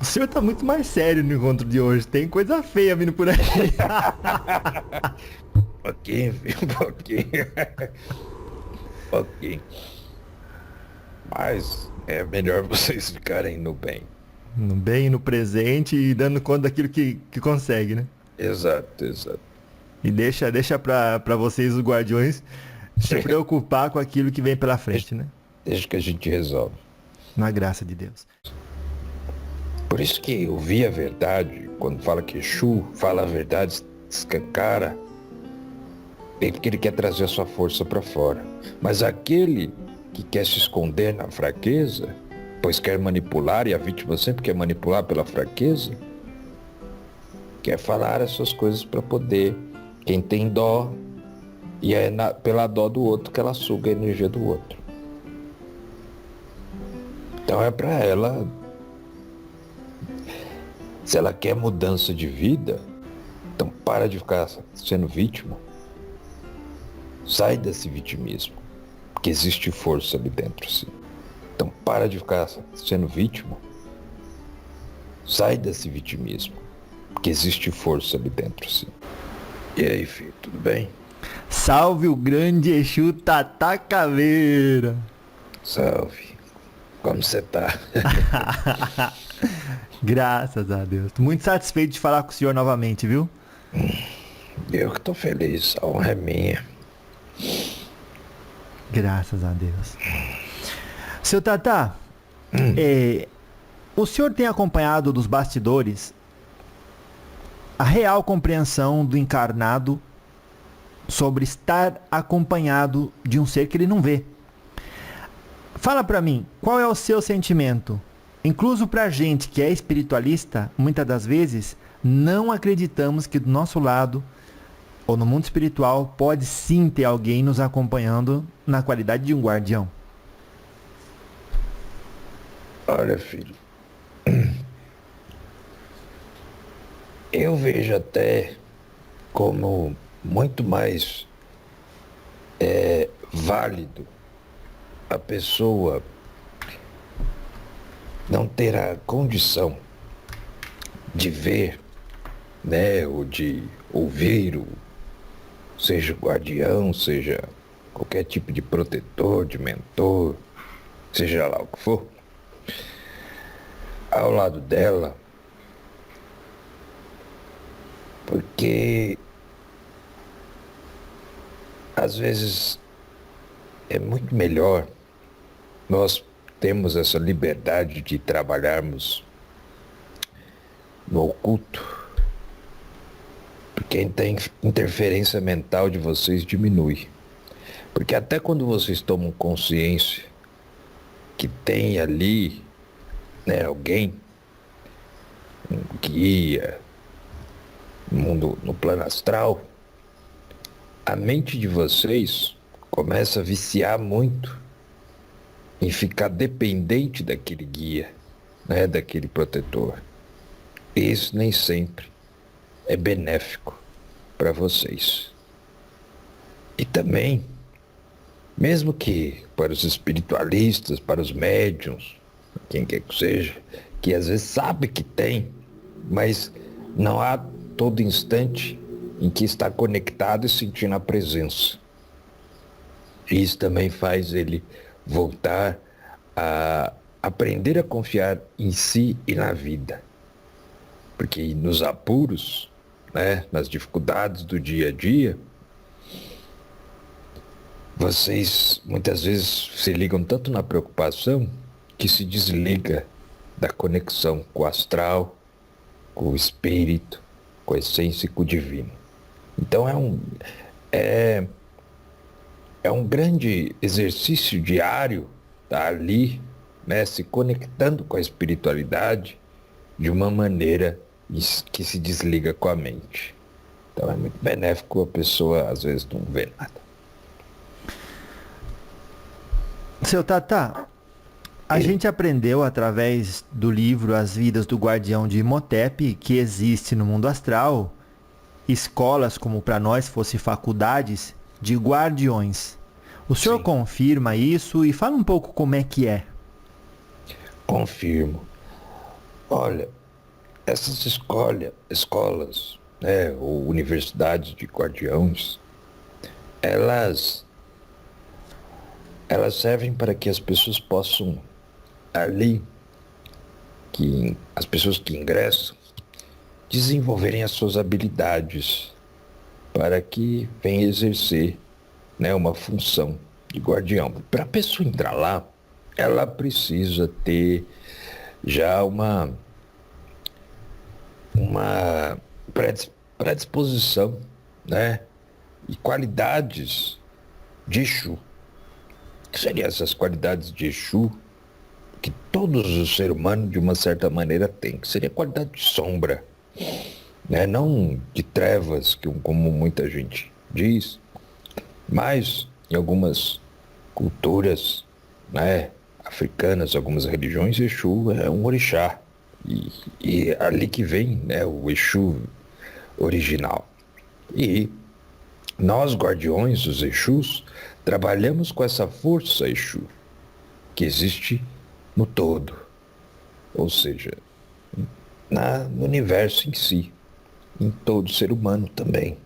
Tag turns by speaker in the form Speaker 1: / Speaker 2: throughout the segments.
Speaker 1: O senhor tá muito mais sério no encontro de hoje. Tem coisa feia vindo por aí.
Speaker 2: Um pouquinho, filho, um pouquinho. Um pouquinho. Mas é melhor vocês ficarem no bem.
Speaker 1: No bem, no presente e dando conta daquilo que consegue, né?
Speaker 2: Exato, exato.
Speaker 1: E deixa pra vocês, os guardiões, se preocupar com aquilo que vem pela
Speaker 2: Deixa,
Speaker 1: frente, né?
Speaker 2: deixa que a gente resolve.
Speaker 1: Na graça de Deus.
Speaker 2: Por isso que ouvir a verdade, quando fala que Exu fala a verdade, escancara, é porque ele quer trazer a sua força para fora. Mas aquele que quer se esconder na fraqueza, pois quer manipular, e a vítima sempre quer manipular pela fraqueza, quer falar as suas coisas para poder. Quem tem dó, e é pela dó do outro que ela suga a energia do outro. Então é para ela, se ela quer mudança de vida, então para de ficar sendo vítima. Sai desse vitimismo, porque existe força ali dentro, sim. Então para de ficar sendo vítima. Sai desse vitimismo, porque existe força ali dentro, sim. E aí, filho, tudo bem?
Speaker 1: Salve o grande Exu Tata Caveira.
Speaker 2: Salve. Como você tá?
Speaker 1: Graças a Deus. Tô muito satisfeito de falar com o senhor novamente, viu?
Speaker 2: Eu que tô feliz, a honra é minha.
Speaker 1: Graças a Deus. Seu Tata, o senhor tem acompanhado dos bastidores a real compreensão do encarnado sobre estar acompanhado de um ser que ele não vê. Fala pra mim, qual é o seu sentimento? Incluso pra gente que é espiritualista, muitas das vezes não acreditamos que do nosso lado ou no mundo espiritual pode sim ter alguém nos acompanhando na qualidade de um guardião.
Speaker 2: Olha, filho, eu vejo até como muito mais válido a pessoa não ter a condição de ver, né, ou de ouvir, seja o guardião, seja qualquer tipo de protetor, de mentor, seja lá o que for, ao lado dela, porque às vezes é muito melhor nós temos essa liberdade de trabalharmos no oculto, porque a interferência mental de vocês diminui. Porque até quando vocês tomam consciência que tem ali, né, alguém, um guia, no plano astral, a mente de vocês começa a viciar muito em ficar dependente daquele guia, né, daquele protetor. Isso nem sempre é benéfico para vocês. E também, mesmo que para os espiritualistas, para os médiuns, quem quer que seja, que às vezes sabe que tem, mas não há todo instante em que está conectado e sentindo a presença. Isso também faz ele voltar a aprender a confiar em si e na vida. Porque nos apuros, né, nas dificuldades do dia a dia, vocês muitas vezes se ligam tanto na preocupação que se desliga da conexão com o astral, com o espírito, com a essência e com o divino. Então é um grande exercício diário estar ali, né, se conectando com a espiritualidade de uma maneira que se desliga com a mente. Então é muito benéfico, a pessoa às vezes não vê nada.
Speaker 1: Seu Tata, a gente aprendeu através do livro As Vidas do Guardião de Imhotep que existe no mundo astral escolas, como para nós fosse faculdades, de guardiões. O senhor
Speaker 2: Sim.
Speaker 1: confirma isso e fala um pouco como é que é.
Speaker 2: Confirmo. Olha, essas escolas, né, ou universidades de guardiões, elas, elas servem para que as pessoas possam ali, que as pessoas que ingressam, desenvolverem as suas habilidades para que venha exercer, né, uma função de guardião. Para a pessoa entrar lá, ela precisa ter já uma predisposição, né, e qualidades de Exu. Que seriam essas qualidades de Exu que todos os seres humanos, de uma certa maneira, têm? Que seria qualidade de sombra, né? Não de trevas, como muita gente diz, mas em algumas culturas, né, africanas, algumas religiões, Exu é um orixá. E ali que vem, né, o Exu original. E nós, guardiões, os Exus, trabalhamos com essa força Exu que existe no todo, ou seja, no universo em si, em todo ser humano também.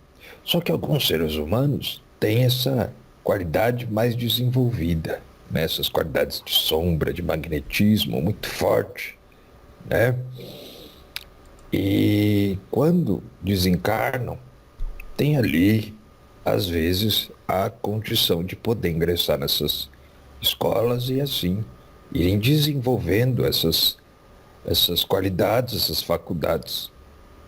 Speaker 2: Só que alguns seres humanos têm essa qualidade mais desenvolvida, né? Essas qualidades de sombra, de magnetismo muito forte, né? E quando desencarnam, tem ali, às vezes, a condição de poder ingressar nessas escolas e assim irem desenvolvendo essas qualidades, essas faculdades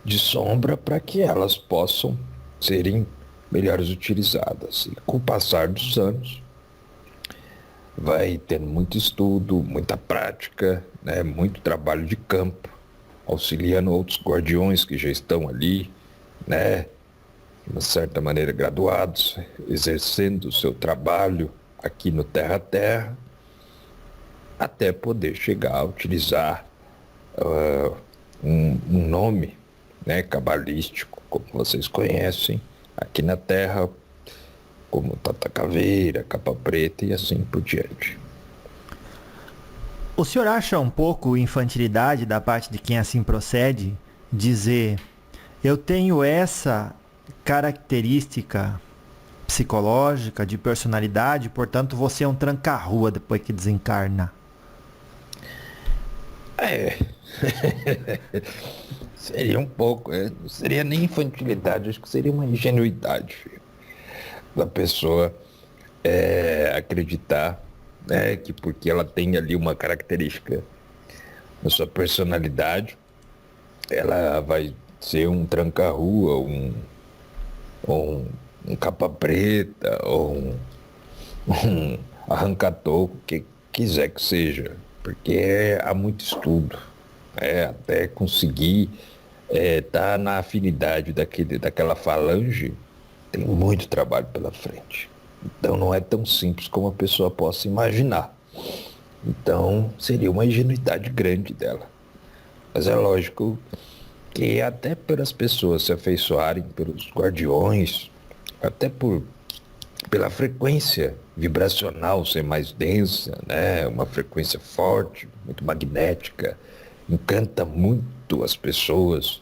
Speaker 2: de sombra para que elas possam serem melhores utilizadas. E com o passar dos anos, vai tendo muito estudo, muita prática, né, muito trabalho de campo, auxiliando outros guardiões que já estão ali, né, de uma certa maneira graduados, exercendo o seu trabalho aqui no Terra a Terra, até poder chegar a utilizar um nome, né, cabalístico, como vocês conhecem, aqui na Terra, como Tata Caveira, Capa Preta e assim por diante.
Speaker 1: O senhor acha um pouco infantilidade da parte de quem assim procede dizer: eu tenho essa característica psicológica, de personalidade, portanto você é um tranca-rua depois que desencarna?
Speaker 2: É. Seria um pouco, não seria nem infantilidade, acho que seria uma ingenuidade da pessoa acreditar, né, que porque ela tem ali uma característica na sua personalidade, ela vai ser um tranca-rua, um capa preta, ou um arranca-toco, que quiser que seja, porque há muito estudo, até conseguir estar na afinidade daquela falange, tem muito trabalho pela frente. Então não é tão simples como a pessoa possa imaginar. Então seria uma ingenuidade grande dela. Mas é lógico que até pelas pessoas se afeiçoarem pelos guardiões, até pela frequência vibracional ser mais densa, né? Uma frequência forte, muito magnética, encanta muito as pessoas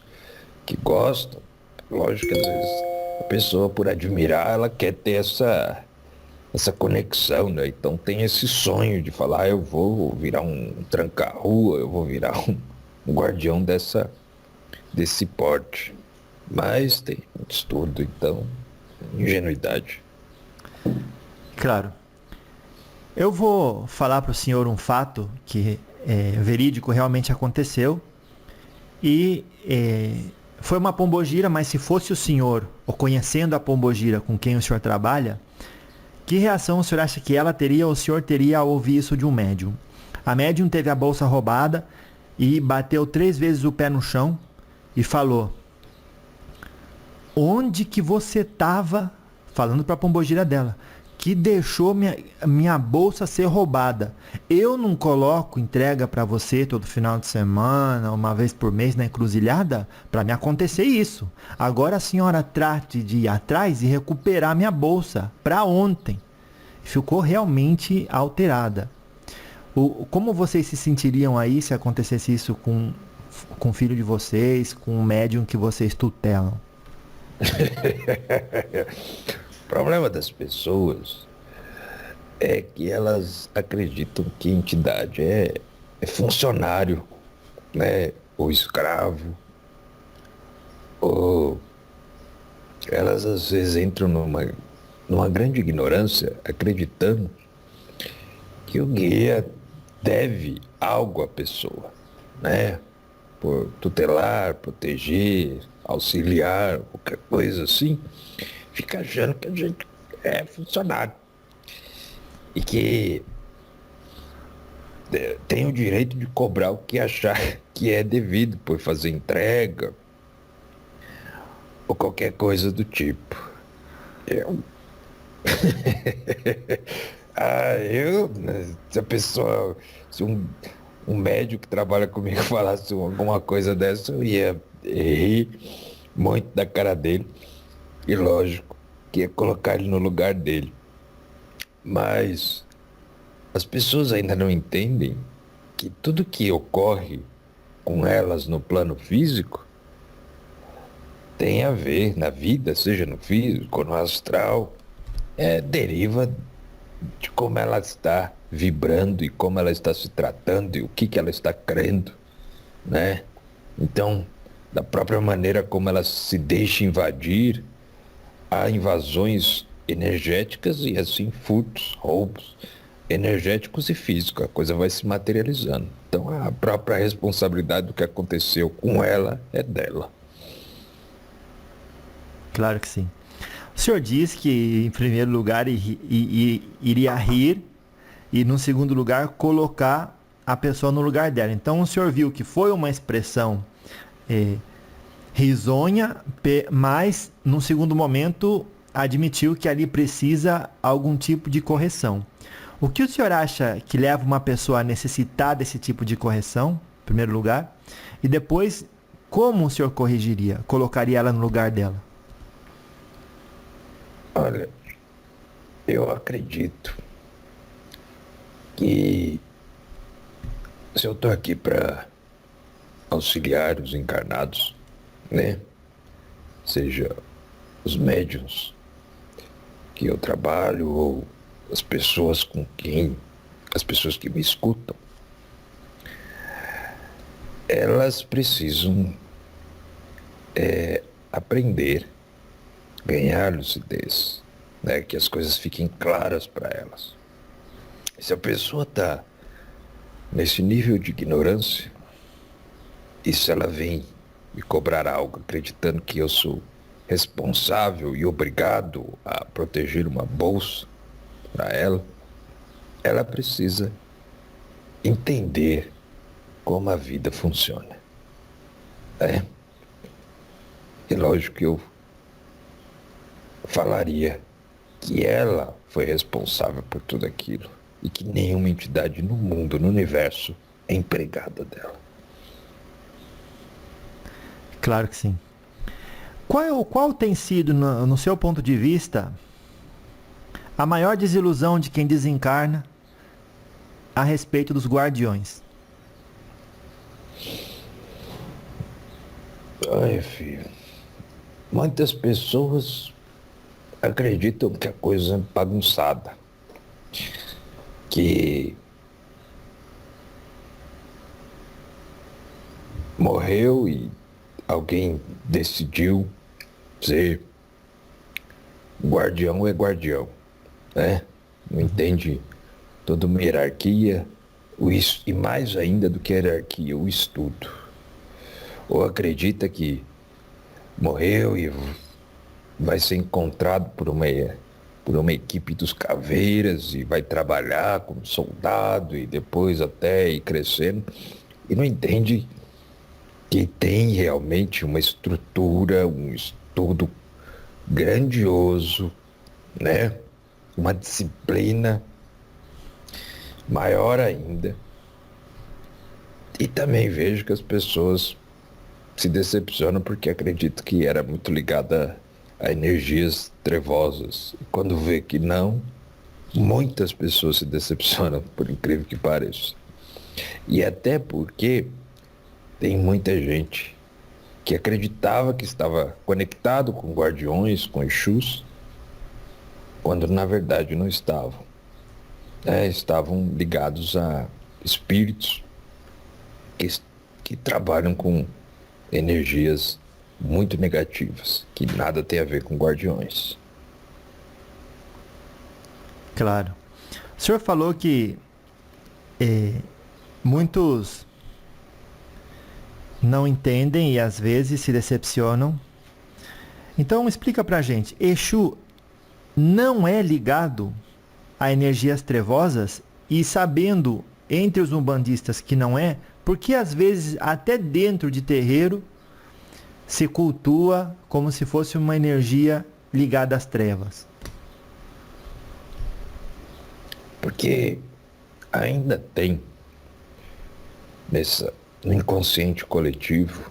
Speaker 2: que gostam. Lógico que às vezes a pessoa, por admirar, ela quer ter essa conexão, né? Então tem esse sonho de falar: eu vou virar um tranca-rua, eu vou virar um guardião desse porte. Mas tem muito estudo, então, ingenuidade.
Speaker 1: Claro. Eu vou falar para o senhor um fato que é verídico, realmente aconteceu. E foi uma pombogira, mas se fosse o senhor, ou conhecendo a pombogira com quem o senhor trabalha, que reação o senhor acha que ela teria ou o senhor teria ao ouvir isso de um médium? A médium teve a bolsa roubada e bateu 3 vezes o pé no chão e falou: onde que você estava, falando para a pombogira dela, que deixou minha bolsa ser roubada? Eu não coloco entrega para você todo final de semana, uma vez por mês na encruzilhada, para me acontecer isso. Agora a senhora trate de ir atrás e recuperar minha bolsa para ontem. Ficou realmente alterada. Como vocês se sentiriam aí se acontecesse isso com com o filho de vocês, com o médium que vocês tutelam?
Speaker 2: O problema das pessoas é que elas acreditam que entidade é funcionário, né? Ou escravo. Ou elas às vezes entram numa grande ignorância, acreditando que o guia deve algo à pessoa, né? Por tutelar, proteger, auxiliar, qualquer coisa assim, fica achando que a gente é funcionário. E que tem o direito de cobrar o que achar que é devido por fazer entrega ou qualquer coisa do tipo. Eu. Se a pessoa, se um médico que trabalha comigo falasse alguma coisa dessa, eu ia rir muito da cara dele. E lógico, que ia colocar ele no lugar dele. Mas as pessoas ainda não entendem que tudo que ocorre com elas no plano físico tem a ver na vida, seja no físico ou no astral, deriva de como ela está vibrando e como ela está se tratando e o que ela está crendo, né? Então, da própria maneira como ela se deixa invadir, há invasões energéticas e assim furtos, roubos energéticos e físicos. A coisa vai se materializando. Então, a própria responsabilidade do que aconteceu com ela é dela.
Speaker 1: Claro que sim. O senhor disse que, em primeiro lugar, iria rir e, no segundo lugar, colocar a pessoa no lugar dela. Então, o senhor viu que foi uma expressão risonha, mas, num segundo momento, admitiu que ali precisa algum tipo de correção. O que o senhor acha que leva uma pessoa a necessitar desse tipo de correção, em primeiro lugar? E depois, como o senhor corrigiria? Colocaria ela no lugar dela?
Speaker 2: Olha, eu acredito que se eu estou aqui para auxiliar os encarnados, né? Seja os médiuns que eu trabalho ou as pessoas as pessoas que me escutam, elas precisam aprender, ganhar lucidez, né? Que as coisas fiquem claras para elas. Se a pessoa está nesse nível de ignorância, e se ela vem me cobrar algo acreditando que eu sou responsável e obrigado a proteger uma bolsa para ela, ela precisa entender como a vida funciona. E lógico que eu falaria que ela foi responsável por tudo aquilo e que nenhuma entidade no mundo, no universo, é empregada dela.
Speaker 1: Claro que sim. Qual tem sido, no seu ponto de vista, a maior desilusão de quem desencarna a respeito dos guardiões?
Speaker 2: Ai, filho, muitas pessoas acreditam que a coisa é bagunçada, que morreu e alguém decidiu ser guardião é guardião, né? Não entende toda uma hierarquia, e mais ainda do que a hierarquia, o estudo. Ou acredita que morreu e vai ser encontrado por uma equipe dos caveiras e vai trabalhar como soldado e depois até ir crescendo, e não entende que tem realmente uma estrutura, um estudo grandioso, né? Uma disciplina maior ainda. E também vejo que as pessoas se decepcionam porque acreditam que era muito ligada a energias trevosas. E quando vê que não, muitas pessoas se decepcionam, por incrível que pareça. E até porque tem muita gente que acreditava que estava conectado com guardiões, com Exus, quando na verdade não estavam. Estavam ligados a espíritos que, que trabalham com energias muito negativas, que nada tem a ver com guardiões.
Speaker 1: Claro. O senhor falou que muitos não entendem e às vezes se decepcionam. Então explica pra gente, Exu não é ligado a energias trevosas? E sabendo entre os umbandistas que não é, porque às vezes até dentro de terreiro se cultua como se fosse uma energia ligada às trevas?
Speaker 2: Porque ainda tem no inconsciente coletivo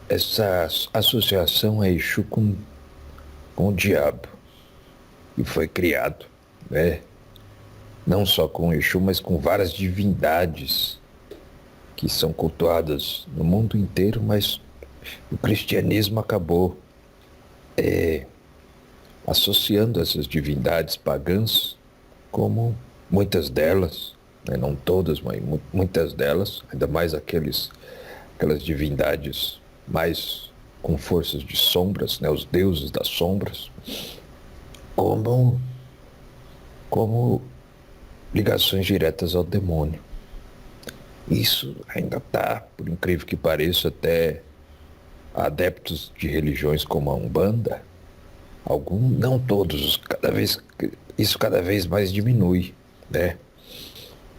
Speaker 2: essa associação a Exu com o diabo. E foi criado, né? Não só com o Exu, mas com várias divindades que são cultuadas no mundo inteiro, mas o cristianismo acabou associando essas divindades pagãs, como muitas delas, né? Não todas, mas muitas delas, ainda mais aquelas divindades mais com forças de sombras, né? Os deuses das sombras, como ligações diretas ao demônio. Isso ainda está, por incrível que pareça, até adeptos de religiões como a Umbanda, alguns, não todos, isso cada vez mais diminui, né?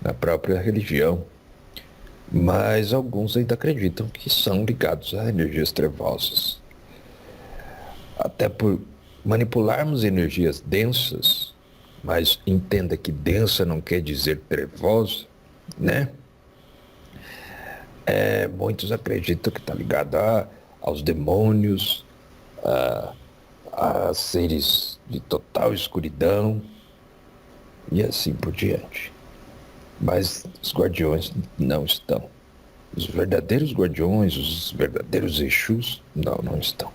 Speaker 2: Na própria religião. Mas alguns ainda acreditam que são ligados a energias trevosas. Até por manipularmos energias densas, mas entenda que densa não quer dizer trevosa, né? Muitos acreditam que está ligado aos demônios, a seres de total escuridão e assim por diante. Mas os guardiões não estão. Os verdadeiros guardiões, os verdadeiros Exus, não estão.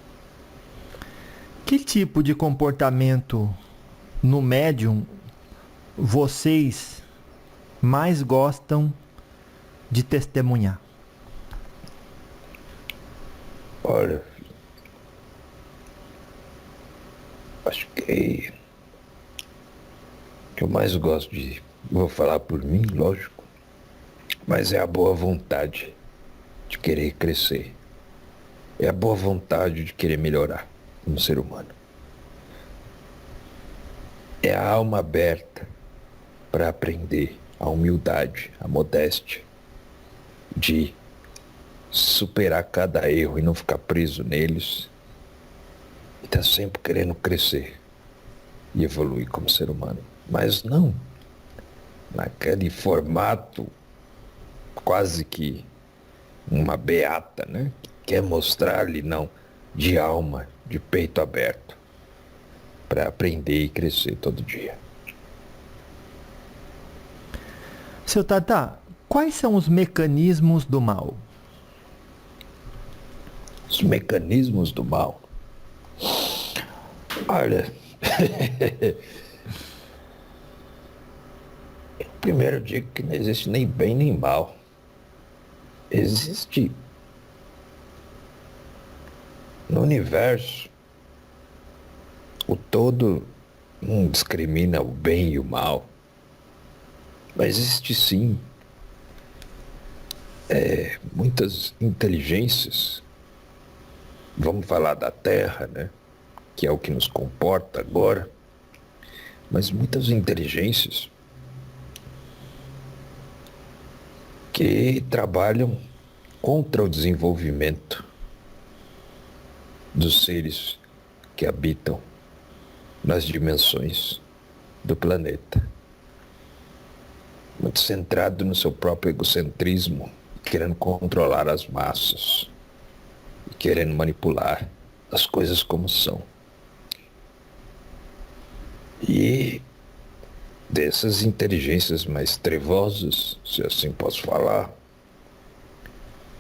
Speaker 1: Que tipo de comportamento no médium vocês mais gostam de testemunhar?
Speaker 2: Olha, acho que eu mais gosto vou falar por mim, lógico, mas é a boa vontade de querer crescer. É a boa vontade de querer melhorar como ser humano. É a alma aberta para aprender, a humildade, a modéstia, de superar cada erro e não ficar preso neles. E tá sempre querendo crescer e evoluir como ser humano. Mas não naquele formato quase que uma beata, né? Que quer mostrar-lhe, não, de alma, de peito aberto, para aprender e crescer todo dia.
Speaker 1: Seu Tata, quais são os mecanismos do mal?
Speaker 2: Os mecanismos do mal. Olha, primeiro eu digo que não existe nem bem nem mal. Existe no universo, o todo não discrimina o bem e o mal. Mas existe sim muitas inteligências. Vamos falar da Terra, né? Que é o que nos comporta agora. Mas muitas inteligências que trabalham contra o desenvolvimento dos seres que habitam nas dimensões do planeta. Muito centrado no seu próprio egocentrismo, querendo controlar as massas, querendo manipular as coisas como são. E dessas inteligências mais trevosas, se assim posso falar,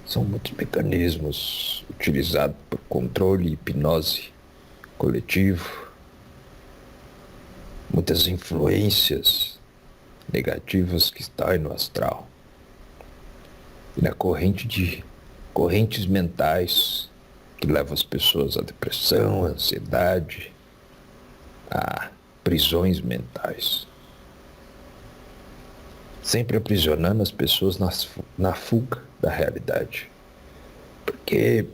Speaker 2: São muitos mecanismos utilizados por controle e hipnose coletivo, muitas influências negativas que estão aí no astral e na correntes mentais que levam as pessoas à depressão, à ansiedade, a prisões mentais, sempre aprisionando as pessoas na fuga da realidade, porque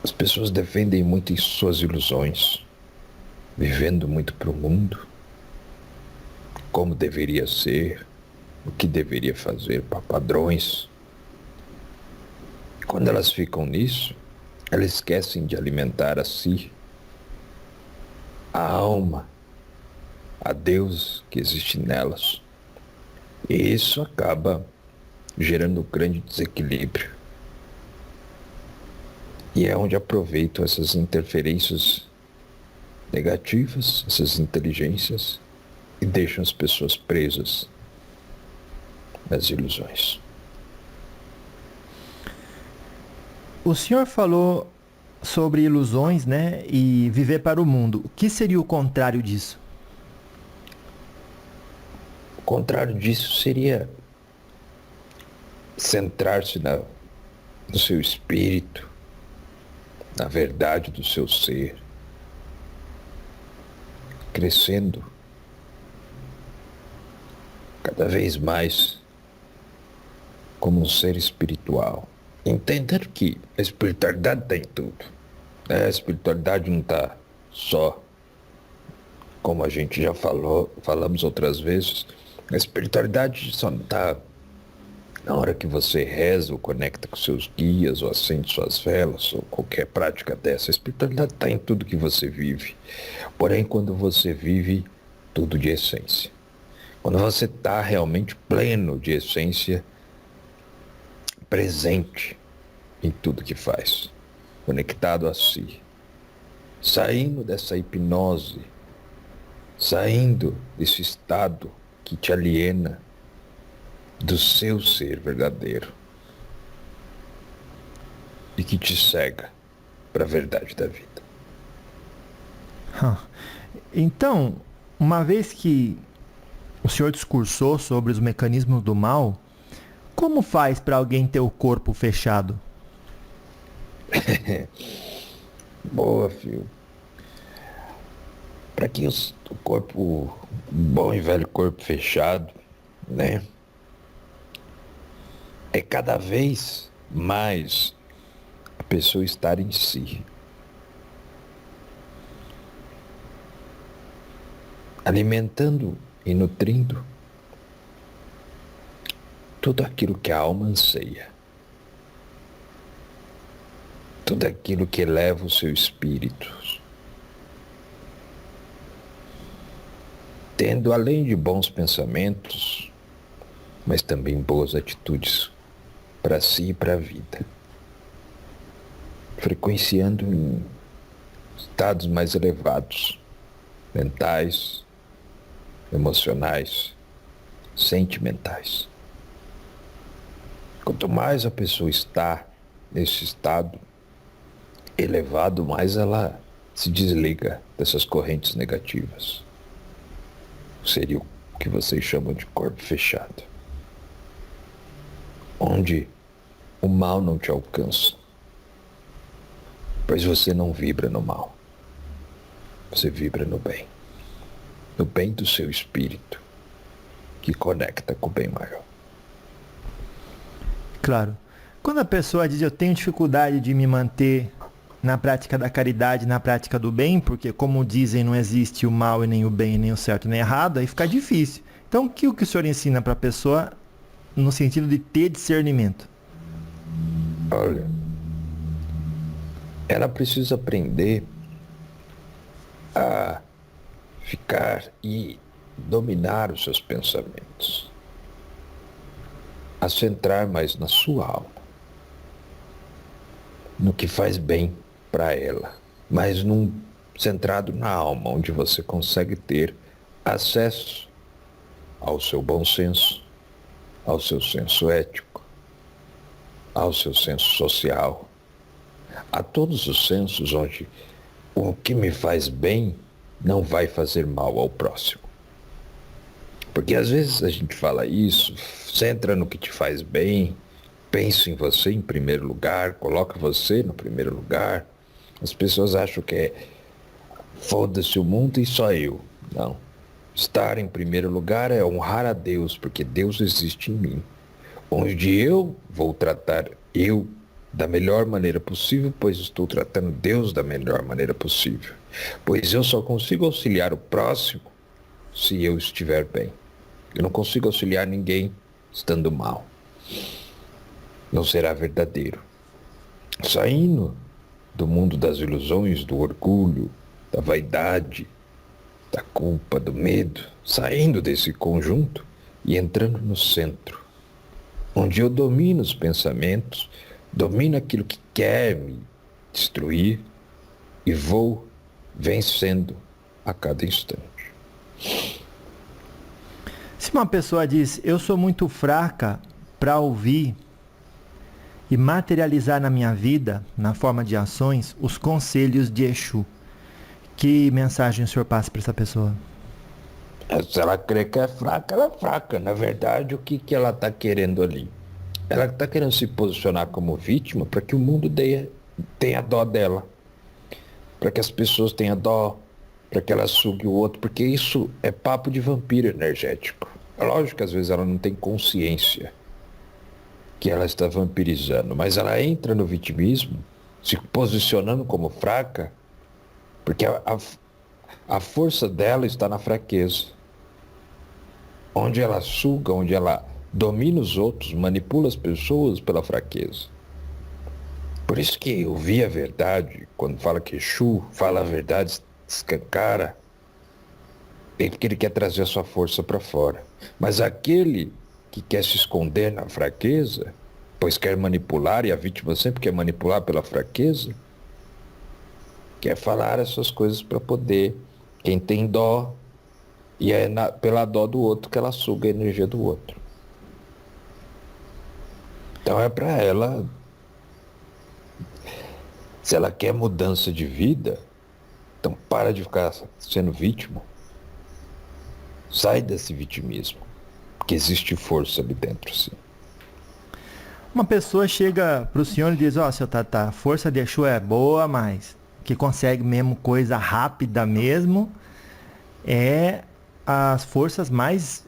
Speaker 2: as pessoas defendem muito em suas ilusões, vivendo muito para o mundo, como deveria ser, o que deveria fazer, para padrões. Quando elas ficam nisso, elas esquecem de alimentar a si, a alma, a Deus que existe nelas. E isso acaba gerando um grande desequilíbrio. E é onde aproveitam essas interferências negativas, essas inteligências, e deixam as pessoas presas nas ilusões.
Speaker 1: O senhor falou sobre ilusões, né? E viver para o mundo. O que seria o contrário disso?
Speaker 2: O contrário disso seria centrar-se no seu espírito, na verdade do seu ser, crescendo cada vez mais como um ser espiritual. Entender que a espiritualidade está em tudo. A espiritualidade não está só, como a gente já falamos outras vezes, a espiritualidade só não está na hora que você reza ou conecta com seus guias ou acende suas velas ou qualquer prática dessa. A espiritualidade está em tudo que você vive. Porém, quando você vive tudo de essência. Quando você está realmente pleno de essência, presente em tudo que faz, conectado a si, saindo dessa hipnose, saindo desse estado que te aliena do seu ser verdadeiro e que te cega para a verdade da vida.
Speaker 1: Então, uma vez que o senhor discursou sobre os mecanismos do mal, como faz para alguém ter o corpo fechado?
Speaker 2: Boa, filho. Para que o corpo, bom e velho corpo fechado, né? É cada vez mais a pessoa estar em si. Alimentando e nutrindo tudo aquilo que a alma anseia. Tudo aquilo que eleva o seu espírito. Tendo, além de bons pensamentos, mas também boas atitudes para si e para a vida. Frequenciando em estados mais elevados, mentais, emocionais, sentimentais. Quanto mais a pessoa está nesse estado elevado, mais ela se desliga dessas correntes negativas. Seria o que vocês chamam de corpo fechado, onde o mal não te alcança, pois você não vibra no mal, você vibra no bem do seu espírito, que conecta com o bem maior.
Speaker 1: Claro. Quando a pessoa diz eu tenho dificuldade de me manter na prática da caridade, na prática do bem, porque como dizem não existe o mal e nem o bem, nem o certo nem o errado, aí fica difícil. Então o que o senhor ensina para a pessoa no sentido de ter discernimento?
Speaker 2: Olha, ela precisa aprender a ficar e dominar os seus pensamentos, a centrar mais na sua alma, no que faz bem para ela, mas centrado na alma, onde você consegue ter acesso ao seu bom senso, ao seu senso ético, ao seu senso social, a todos os sensos onde o que me faz bem não vai fazer mal ao próximo. Porque às vezes a gente fala isso, centra no que te faz bem, pensa em você em primeiro lugar, coloca você no primeiro lugar. As pessoas acham que é foda-se o mundo e só eu. Não. Estar em primeiro lugar é honrar a Deus, porque Deus existe em mim. Onde eu vou tratar eu da melhor maneira possível, pois estou tratando Deus da melhor maneira possível. Pois eu só consigo auxiliar o próximo se eu estiver bem. Eu não consigo auxiliar ninguém estando mal. Não será verdadeiro. Saindo do mundo das ilusões, do orgulho, da vaidade, da culpa, do medo, saindo desse conjunto e entrando no centro, onde eu domino os pensamentos, domino aquilo que quer me destruir e vou vencendo a cada instante.
Speaker 1: Se uma pessoa diz, eu sou muito fraca para ouvir e materializar na minha vida, na forma de ações, os conselhos de Exu, que mensagem o senhor passa para essa pessoa?
Speaker 2: Se ela crê que é fraca, ela é fraca. Na verdade, o que ela está querendo ali? Ela está querendo se posicionar como vítima para que o mundo tenha dó dela. Para que as pessoas tenham dó, para que ela sugue o outro, porque isso é papo de vampiro energético. É lógico que às vezes ela não tem consciência que ela está vampirizando, mas ela entra no vitimismo, se posicionando como fraca, porque a força dela está na fraqueza. Onde ela suga, onde ela domina os outros, manipula as pessoas pela fraqueza. Por isso que ouvir a verdade, quando fala que Exu fala a verdade, escancara, é porque ele quer trazer a sua força para fora. Mas aquele que quer se esconder na fraqueza, pois quer manipular, e a vítima sempre quer manipular pela fraqueza, quer falar essas coisas para poder, quem tem dó, e é pela dó do outro que ela suga a energia do outro. Então é para ela, se ela quer mudança de vida, então para de ficar sendo vítima. Sai desse vitimismo, porque existe força ali dentro, sim.
Speaker 1: Uma pessoa chega pro senhor e diz, ó, seu Tata, a força de Exu é boa, mas que consegue mesmo coisa rápida mesmo é as forças mais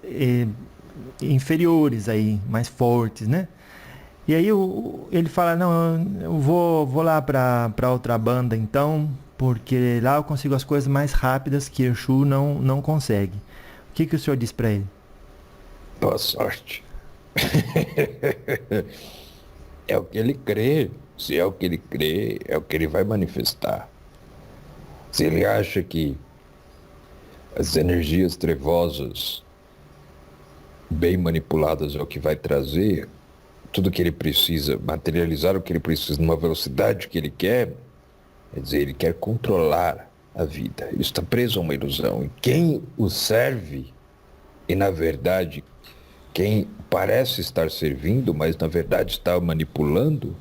Speaker 1: inferiores aí, mais fortes, né? E aí ele fala, não, eu vou lá pra outra banda então, porque lá eu consigo as coisas mais rápidas que Exu não consegue. O que o senhor diz pra ele?
Speaker 2: Boa sorte. É o que ele crê. Se é o que ele crê, é o que ele vai manifestar. Se ele acha que as energias trevosas, bem manipuladas, é o que vai trazer tudo que ele precisa, materializar o que ele precisa numa velocidade que ele quer, quer dizer, ele quer controlar a vida. Ele está preso a uma ilusão. E quem o serve, e na verdade, quem parece estar servindo, mas na verdade está manipulando,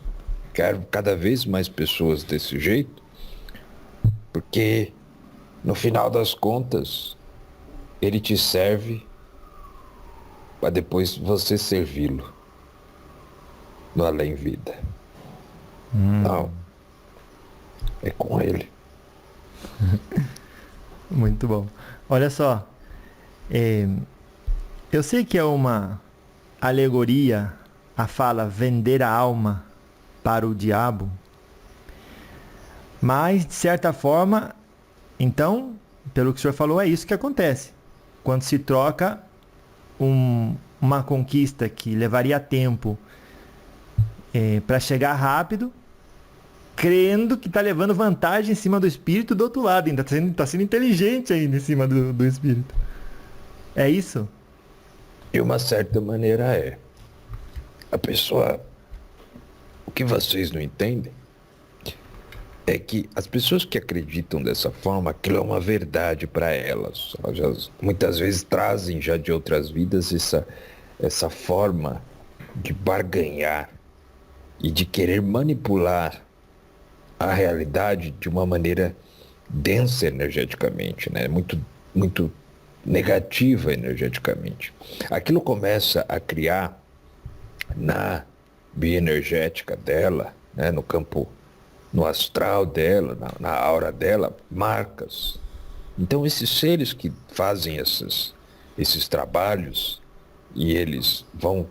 Speaker 2: quer cada vez mais pessoas desse jeito, porque no final das contas, ele te serve para depois você servi-lo no além-vida. Não. É com ele.
Speaker 1: Muito bom. Olha só, eu sei que é uma alegoria a fala vender a alma para o diabo, mas de certa forma, então, pelo que o senhor falou, é isso que acontece. Quando se troca uma conquista que levaria tempo para chegar rápido, crendo que está levando vantagem em cima do espírito do outro lado, ainda está sendo inteligente ainda em cima do espírito. É isso?
Speaker 2: De uma certa maneira é. A pessoa... O que vocês não entendem é que as pessoas que acreditam dessa forma, aquilo é uma verdade para elas. Elas já, muitas vezes trazem já de outras vidas essa forma de barganhar e de querer manipular a realidade de uma maneira densa energeticamente, né? Muito negativa energeticamente. Aquilo começa a criar na bioenergética dela, né? No campo, no astral dela, na aura dela, marcas. Então esses seres que fazem esses trabalhos e eles vão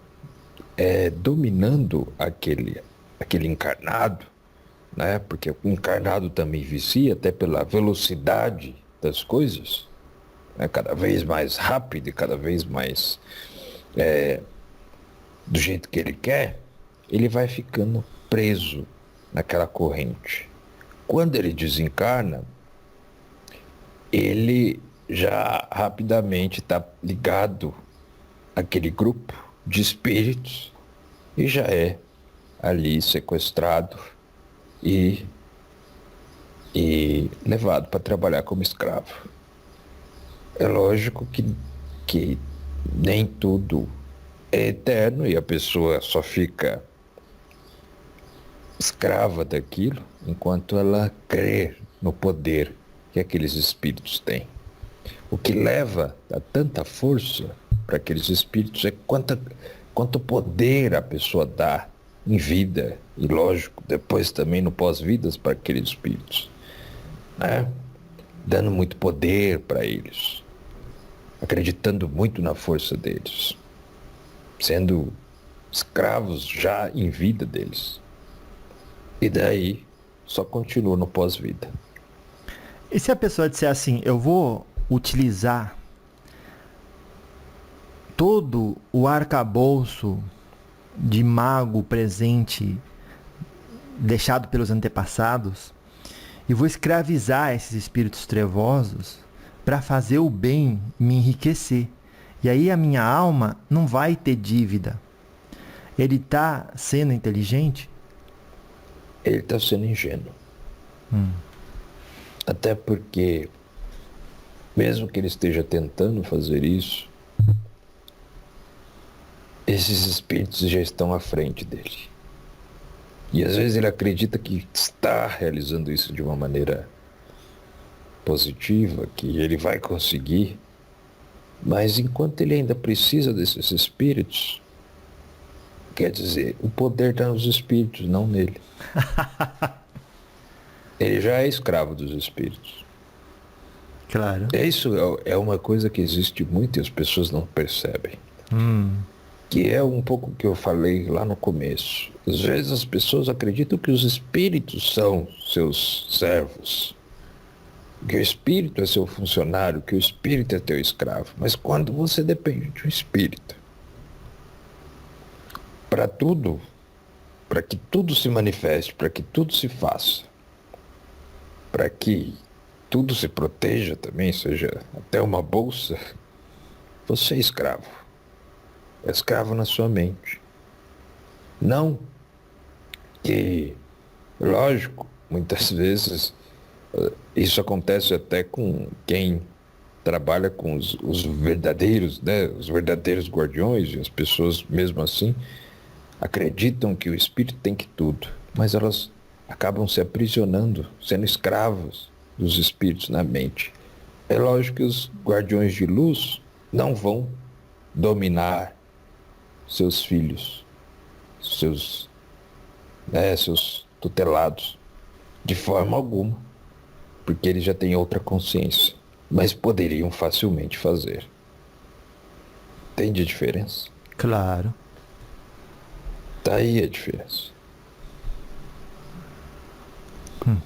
Speaker 2: dominando aquele encarnado, né? Porque o encarnado também vicia até pela velocidade das coisas, né? Cada vez mais rápido e cada vez mais do jeito que ele quer, ele vai ficando preso naquela corrente. Quando ele desencarna, ele já rapidamente está ligado àquele grupo de espíritos e já é ali sequestrado e levado para trabalhar como escravo. É lógico que nem tudo é eterno e a pessoa só fica escrava daquilo enquanto ela crê no poder que aqueles espíritos têm. O que leva a tanta força para aqueles espíritos é quanto poder a pessoa dá em vida e, lógico, depois também no pós-vidas para aqueles espíritos, né? Dando muito poder para eles, acreditando muito na força deles, sendo escravos já em vida deles. E daí só continua no pós-vida.
Speaker 1: E se a pessoa disser assim, eu vou utilizar todo o arcabouço de mago presente deixado pelos antepassados e vou escravizar esses espíritos trevosos para fazer o bem e me enriquecer. E aí a minha alma não vai ter dívida. Ele está sendo inteligente?
Speaker 2: Ele está sendo ingênuo. Até porque, mesmo que ele esteja tentando fazer isso, esses espíritos já estão à frente dele. E às vezes ele acredita que está realizando isso de uma maneira positiva, que ele vai conseguir, mas enquanto ele ainda precisa desses espíritos, quer dizer, o poder está nos espíritos, não nele. Ele já é escravo dos espíritos.
Speaker 1: Claro.
Speaker 2: Isso é uma coisa que existe muito e as pessoas não percebem. Que é um pouco o que eu falei lá no começo. Às vezes as pessoas acreditam que os espíritos são seus servos, que o espírito é seu funcionário, que o espírito é teu escravo. Mas quando você depende de um espírito para tudo, para que tudo se manifeste, para que tudo se faça, para que tudo se proteja também, seja até uma bolsa, você é escravo. É escravo na sua mente. Não que, lógico, muitas vezes isso acontece até com quem trabalha com os verdadeiros, né, os verdadeiros guardiões, e as pessoas mesmo assim acreditam que o espírito tem que tudo, mas elas acabam se aprisionando, sendo escravos dos espíritos na mente. É lógico que os guardiões de luz não vão dominar seus filhos, seus tutelados, de forma alguma, porque eles já têm outra consciência, mas poderiam facilmente fazer. Entende a diferença?
Speaker 1: Claro.
Speaker 2: Tá aí a diferença.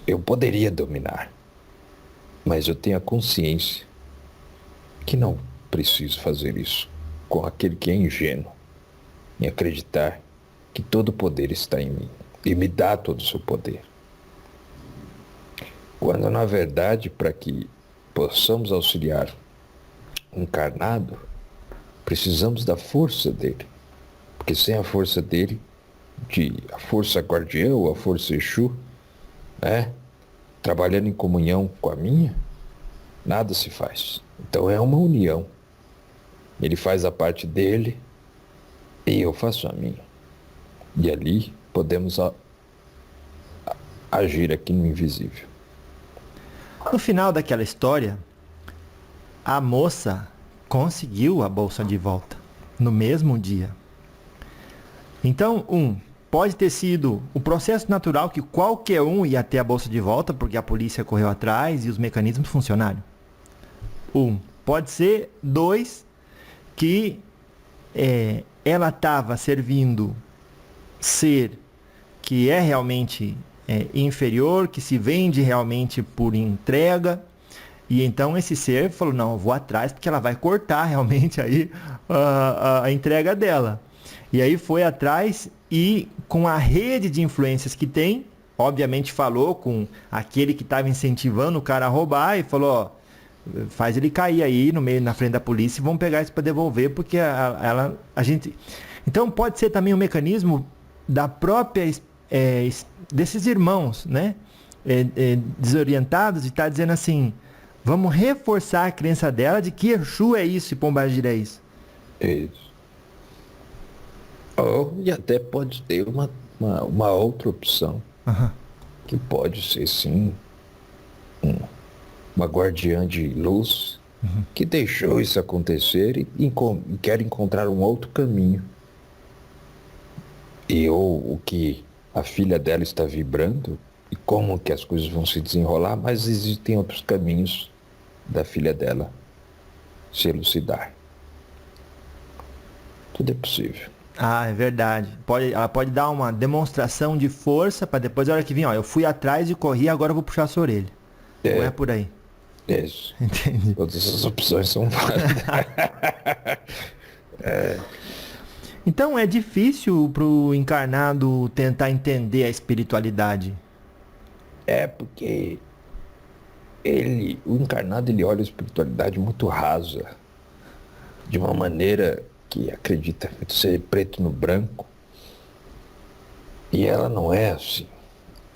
Speaker 2: Eu poderia dominar, mas eu tenho a consciência que não preciso fazer isso com aquele que é ingênuo em acreditar que todo o poder está em mim e me dá todo o seu poder. Quando, na verdade, para que possamos auxiliar um encarnado, precisamos da força dele. Porque sem a força dele, a força guardiã ou a força Exu, né, trabalhando em comunhão com a minha, nada se faz. Então é uma união. Ele faz a parte dele e eu faço a minha. E ali podemos agir aqui no invisível.
Speaker 1: No final daquela história, a moça conseguiu a bolsa de volta no mesmo dia. Então, pode ter sido o processo natural que qualquer um ia ter a bolsa de volta, porque a polícia correu atrás e os mecanismos funcionaram. Pode ser. 2, que ela estava servindo ser que é realmente inferior, que se vende realmente por entrega. E então esse ser falou, não, eu vou atrás porque ela vai cortar realmente aí a entrega dela. E aí foi atrás e com a rede de influências que tem, obviamente falou com aquele que estava incentivando o cara a roubar e falou, ó, faz ele cair aí no meio, na frente da polícia e vamos pegar isso para devolver, porque a gente... Então pode ser também um mecanismo da própria desses irmãos, né? Desorientados, de estar dizendo assim, vamos reforçar a crença dela de que Exu é isso e Pombagira é isso.
Speaker 2: Isso. E até pode ter uma outra opção, que pode ser sim uma guardiã de luz que deixou isso acontecer e quer encontrar um outro caminho. Ou o que a filha dela está vibrando e como que as coisas vão se desenrolar, mas existem outros caminhos da filha dela se elucidar. Tudo é possível.
Speaker 1: É verdade. Ela pode dar uma demonstração de força para depois, a hora que vir, ó, eu fui atrás e corri, agora eu vou puxar a sua orelha. Não é por aí.
Speaker 2: Isso.
Speaker 1: Entendi.
Speaker 2: Todas essas opções são válidas.
Speaker 1: Então é difícil pro encarnado tentar entender a espiritualidade.
Speaker 2: Porque o encarnado, ele olha a espiritualidade muito rasa, de uma maneira que acredita muito ser preto no branco, e ela não é assim.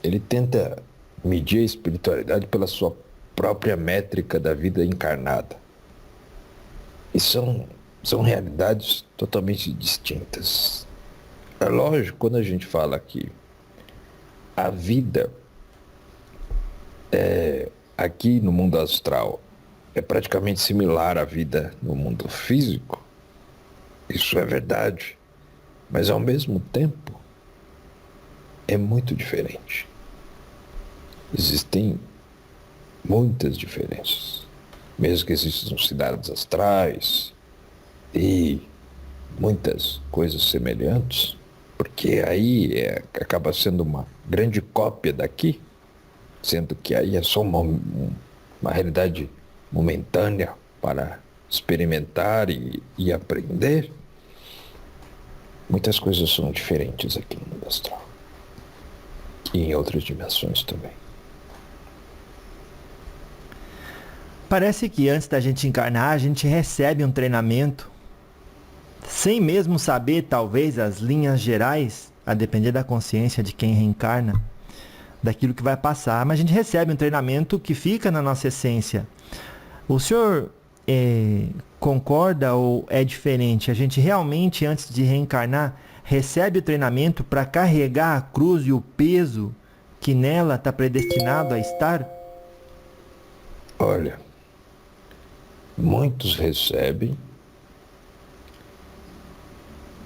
Speaker 2: Ele tenta medir a espiritualidade pela sua própria métrica da vida encarnada. E são realidades totalmente distintas. É lógico, quando a gente fala que a vida aqui no mundo astral é praticamente similar à vida no mundo físico, isso é verdade, mas ao mesmo tempo é muito diferente. Existem muitas diferenças, mesmo que existam cidades astrais e muitas coisas semelhantes, porque aí acaba sendo uma grande cópia daqui, sendo que aí é só uma realidade momentânea para experimentar e aprender. Muitas coisas são diferentes aqui no mundo astral e em outras dimensões também.
Speaker 1: Parece que antes da gente encarnar, a gente recebe um treinamento, sem mesmo saber, talvez, as linhas gerais, a depender da consciência de quem reencarna, daquilo que vai passar. Mas a gente recebe um treinamento que fica na nossa essência. O senhor concorda ou é diferente? A gente realmente, antes de reencarnar, recebe o treinamento para carregar a cruz e o peso que nela está predestinado a estar?
Speaker 2: Olha, muitos recebem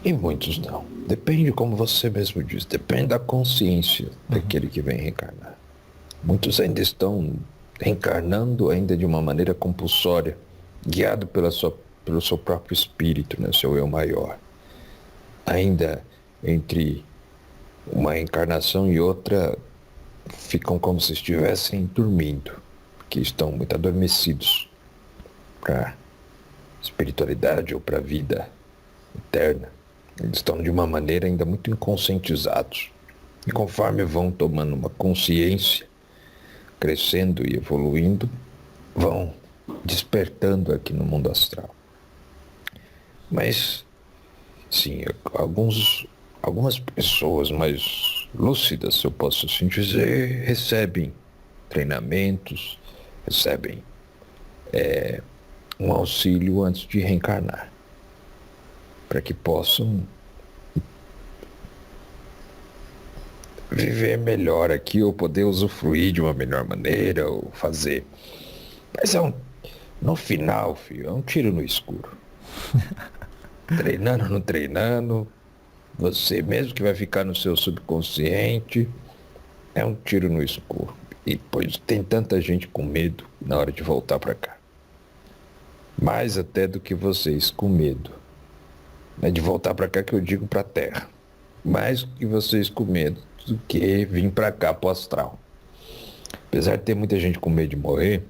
Speaker 2: e muitos não. Depende, como você mesmo diz, depende da consciência daquele que vem reencarnar. Muitos ainda estão reencarnando ainda de uma maneira compulsória, guiado pelo seu próprio espírito, né, seu eu maior. Ainda entre uma encarnação e outra, ficam como se estivessem dormindo, porque estão muito adormecidos para a espiritualidade ou para a vida eterna. Eles estão de uma maneira ainda muito inconscientizados. E conforme vão tomando uma consciência, crescendo e evoluindo, vão despertando aqui no mundo astral. Mas, sim, algumas pessoas mais lúcidas, se eu posso assim dizer, recebem treinamentos, recebem um auxílio antes de reencarnar, para que possam viver melhor aqui, ou poder usufruir de uma melhor maneira, ou fazer. Mas no final, filho, é um tiro no escuro. Treinando, não treinando, você mesmo que vai ficar no seu subconsciente, é um tiro no escuro. E pois tem tanta gente com medo na hora de voltar para cá. Mais até do que vocês com medo. É de voltar para cá que eu digo para a Terra. Mais do que vocês com medo do que vir para cá pro astral. Apesar de ter muita gente com medo de morrer,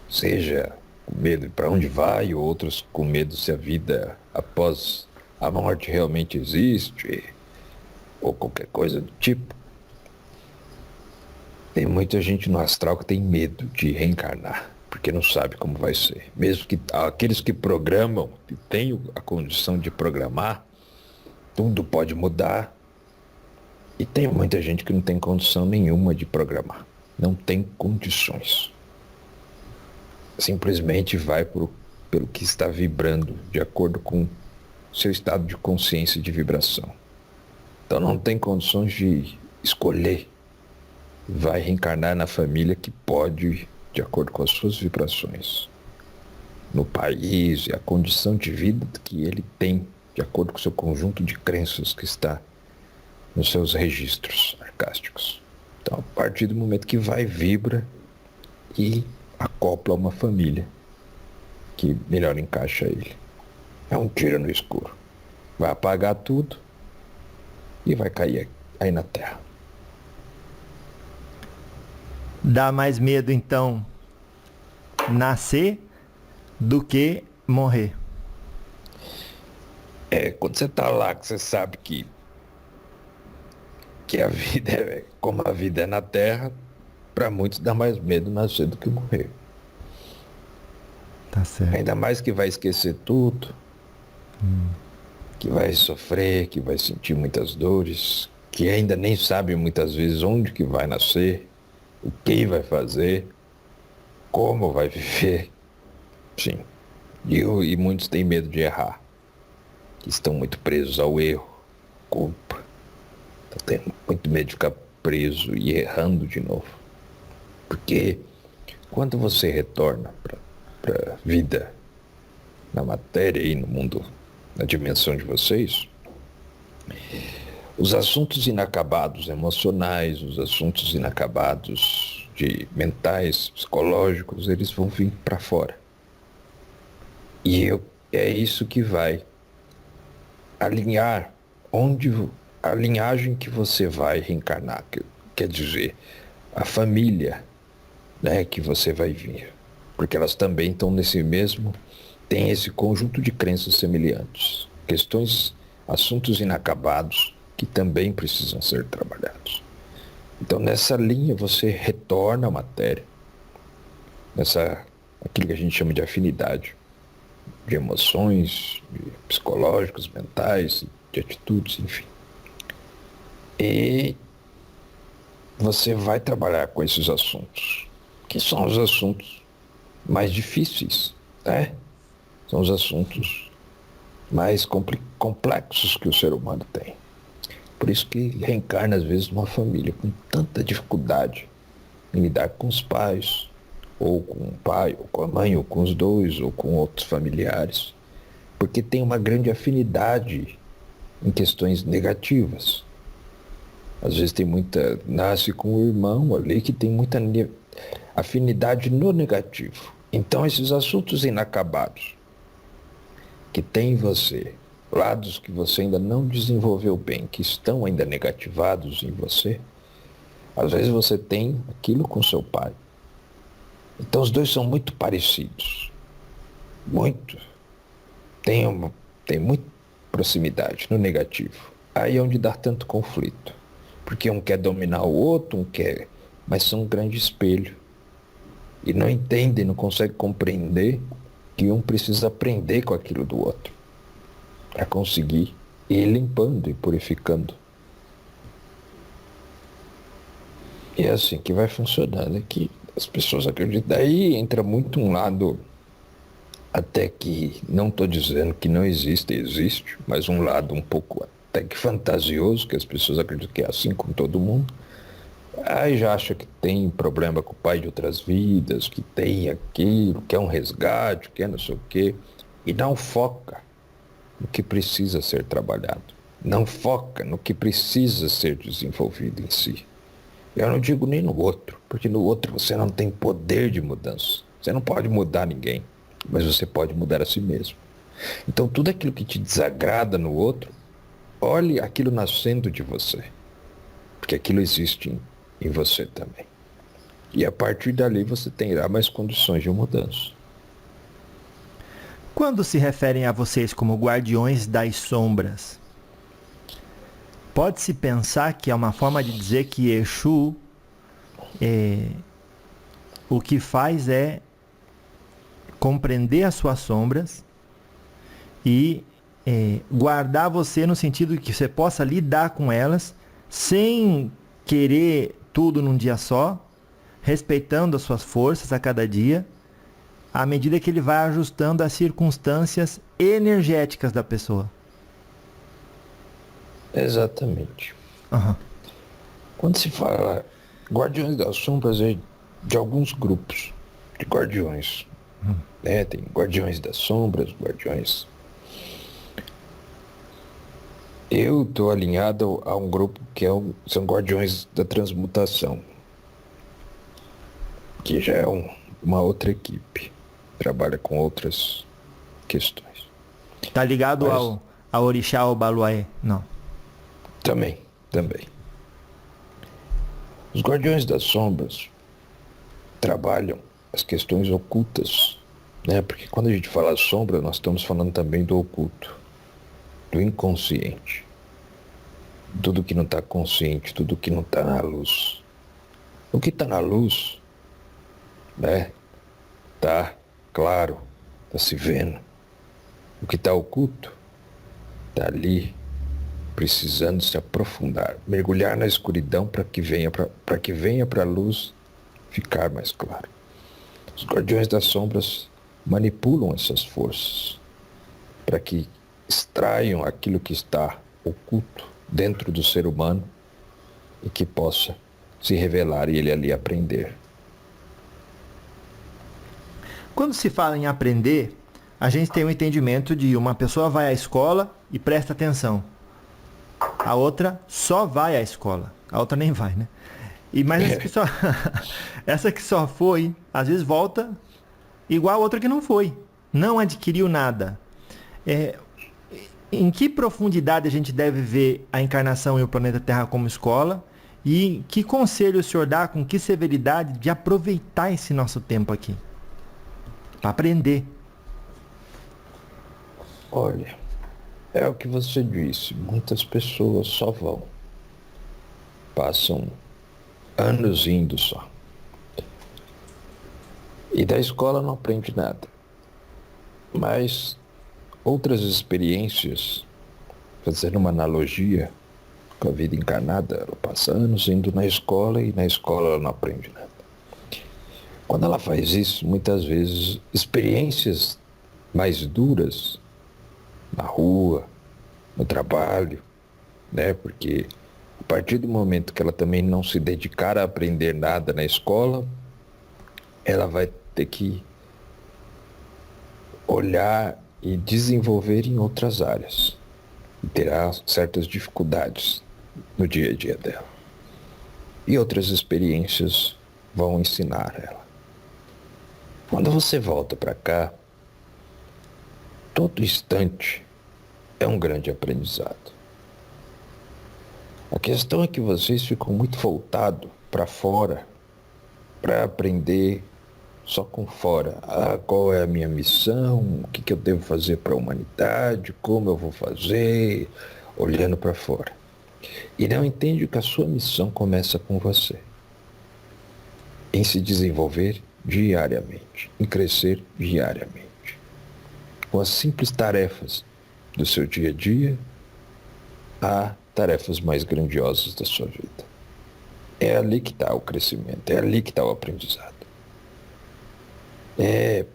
Speaker 2: seja com medo de para onde vai, ou outros com medo se a vida após a morte realmente existe, ou qualquer coisa do tipo. Tem muita gente no astral que tem medo de reencarnar, porque não sabe como vai ser. Mesmo que aqueles que programam, que têm a condição de programar, tudo pode mudar. E tem muita gente que não tem condição nenhuma de programar. Não tem condições. Simplesmente vai pelo que está vibrando, de acordo com seu estado de consciência e de vibração. Então não tem condições de escolher. Vai reencarnar na família que pode, de acordo com as suas vibrações, no país e a condição de vida que ele tem, de acordo com o seu conjunto de crenças que está nos seus registros arcásticos. Então, a partir do momento que vai, vibra e acopla uma família que melhor encaixa ele. É um tiro no escuro. Vai apagar tudo e vai cair aí na Terra.
Speaker 1: Dá mais medo, então, nascer do que morrer.
Speaker 2: Quando você tá lá, que você sabe que a vida como a vida é na Terra, para muitos dá mais medo nascer do que morrer.
Speaker 1: Tá certo.
Speaker 2: Ainda mais que vai esquecer tudo, que vai sofrer, que vai sentir muitas dores, que ainda nem sabe muitas vezes onde que vai nascer, o que vai fazer, como vai viver. Sim. E muitos têm medo de errar, que estão muito presos ao erro, culpa. Estão tendo muito medo de ficar preso e errando de novo. Porque quando você retorna para a vida, na matéria e no mundo, na dimensão de vocês, os assuntos inacabados emocionais, os assuntos inacabados de mentais, psicológicos, eles vão vir para fora. E é isso que vai alinhar a linhagem que você vai reencarnar, quer dizer, a família, né, que você vai vir. Porque elas também estão tem esse conjunto de crenças semelhantes, questões, assuntos inacabados que também precisam ser trabalhados. Então, nessa linha, você retorna à matéria, aquilo que a gente chama de afinidade, de emoções, de psicológicos, mentais, de atitudes, enfim. E você vai trabalhar com esses assuntos, que são os assuntos mais difíceis, né? São os assuntos mais complexos que o ser humano tem. Por isso que reencarna, às vezes, numa família com tanta dificuldade em lidar com os pais, ou com o pai, ou com a mãe, ou com os dois, ou com outros familiares, porque tem uma grande afinidade em questões negativas. Às vezes nasce com um irmão ali que tem muita afinidade no negativo. Então, esses assuntos inacabados que tem em você, lados que você ainda não desenvolveu bem, que estão ainda negativados em você, às vezes você tem aquilo com seu pai. Então os dois são muito parecidos. Muito. Tem muita proximidade no negativo. Aí é onde dá tanto conflito. Porque um quer dominar o outro, mas são um grande espelho. E não entendem, não conseguem compreender que um precisa aprender com aquilo do outro para conseguir ir limpando e purificando. E é assim que vai funcionando, é que as pessoas acreditam. Daí entra muito um lado, até que não estou dizendo que não existe, mas um lado um pouco até que fantasioso, que as pessoas acreditam que é assim com todo mundo. Aí já acha que tem problema com o pai de outras vidas, que tem aquilo, que é um resgate, que é não sei o quê. E não foca no que precisa ser trabalhado. Não foca no que precisa ser desenvolvido em si. Eu não digo nem no outro, porque no outro você não tem poder de mudança. Você não pode mudar ninguém, mas você pode mudar a si mesmo. Então tudo aquilo que te desagrada no outro, olhe aquilo nascendo de você. Porque aquilo existe em você também. E a partir dali você terá mais condições de mudança.
Speaker 1: Quando se referem a vocês como guardiões das sombras, pode-se pensar que é uma forma de dizer que Exu o que faz é compreender as suas sombras e guardar você no sentido de que você possa lidar com elas sem querer tudo num dia só, respeitando as suas forças a cada dia, à medida que ele vai ajustando as circunstâncias energéticas da pessoa.
Speaker 2: Exatamente.
Speaker 1: Uhum.
Speaker 2: Quando se fala Guardiões das Sombras, é de alguns grupos de guardiões. Né? Tem Guardiões das Sombras, Guardiões. Eu estou alinhado a um grupo que são Guardiões da Transmutação, que já é uma outra equipe, trabalha com outras questões.
Speaker 1: Tá ligado ao Orixá ou Baluaê? Não.
Speaker 2: Também. Os Guardiões das Sombras trabalham as questões ocultas, né? Porque quando a gente fala sombra, nós estamos falando também do oculto, do inconsciente. Tudo que não está consciente, tudo que não está na luz. O que está na luz, né? Tá claro, tá se vendo. O que está oculto, tá ali, precisando se aprofundar, mergulhar na escuridão para que venha para a luz ficar mais claro. Os Guardiões das Sombras manipulam essas forças para que extraiam aquilo que está oculto dentro do ser humano e que possa se revelar e ele ali aprender.
Speaker 1: Quando se fala em aprender, a gente tem um entendimento de uma pessoa vai à escola e presta atenção. A outra só vai à escola. A outra nem vai, né? Mas essa que só foi, às vezes volta igual a outra que não foi. Não adquiriu nada. Em que profundidade a gente deve ver a encarnação e o planeta Terra como escola? E que conselho o senhor dá, com que severidade, de aproveitar esse nosso tempo aqui? Para aprender.
Speaker 2: Olha, é o que você disse, muitas pessoas só vão. Passam anos indo só. E da escola não aprende nada. Mas outras experiências, fazendo uma analogia com a vida encarnada, ela passa anos indo na escola e na escola ela não aprende nada. Quando ela faz isso, muitas vezes, experiências mais duras, na rua, no trabalho, né? Porque a partir do momento que ela também não se dedicar a aprender nada na escola, ela vai ter que olhar e desenvolver em outras áreas. E terá certas dificuldades no dia a dia dela. E outras experiências vão ensinar ela. Quando você volta para cá, todo instante é um grande aprendizado. A questão é que vocês ficam muito voltados para fora, para aprender só com fora. Qual é a minha missão? O que eu devo fazer para a humanidade? Como eu vou fazer? Olhando para fora. E não entende que a sua missão começa com você. Em se desenvolver diariamente, em crescer diariamente. Com as simples tarefas do seu dia a dia, há tarefas mais grandiosas da sua vida. É ali que está o crescimento, é ali que está o aprendizado. É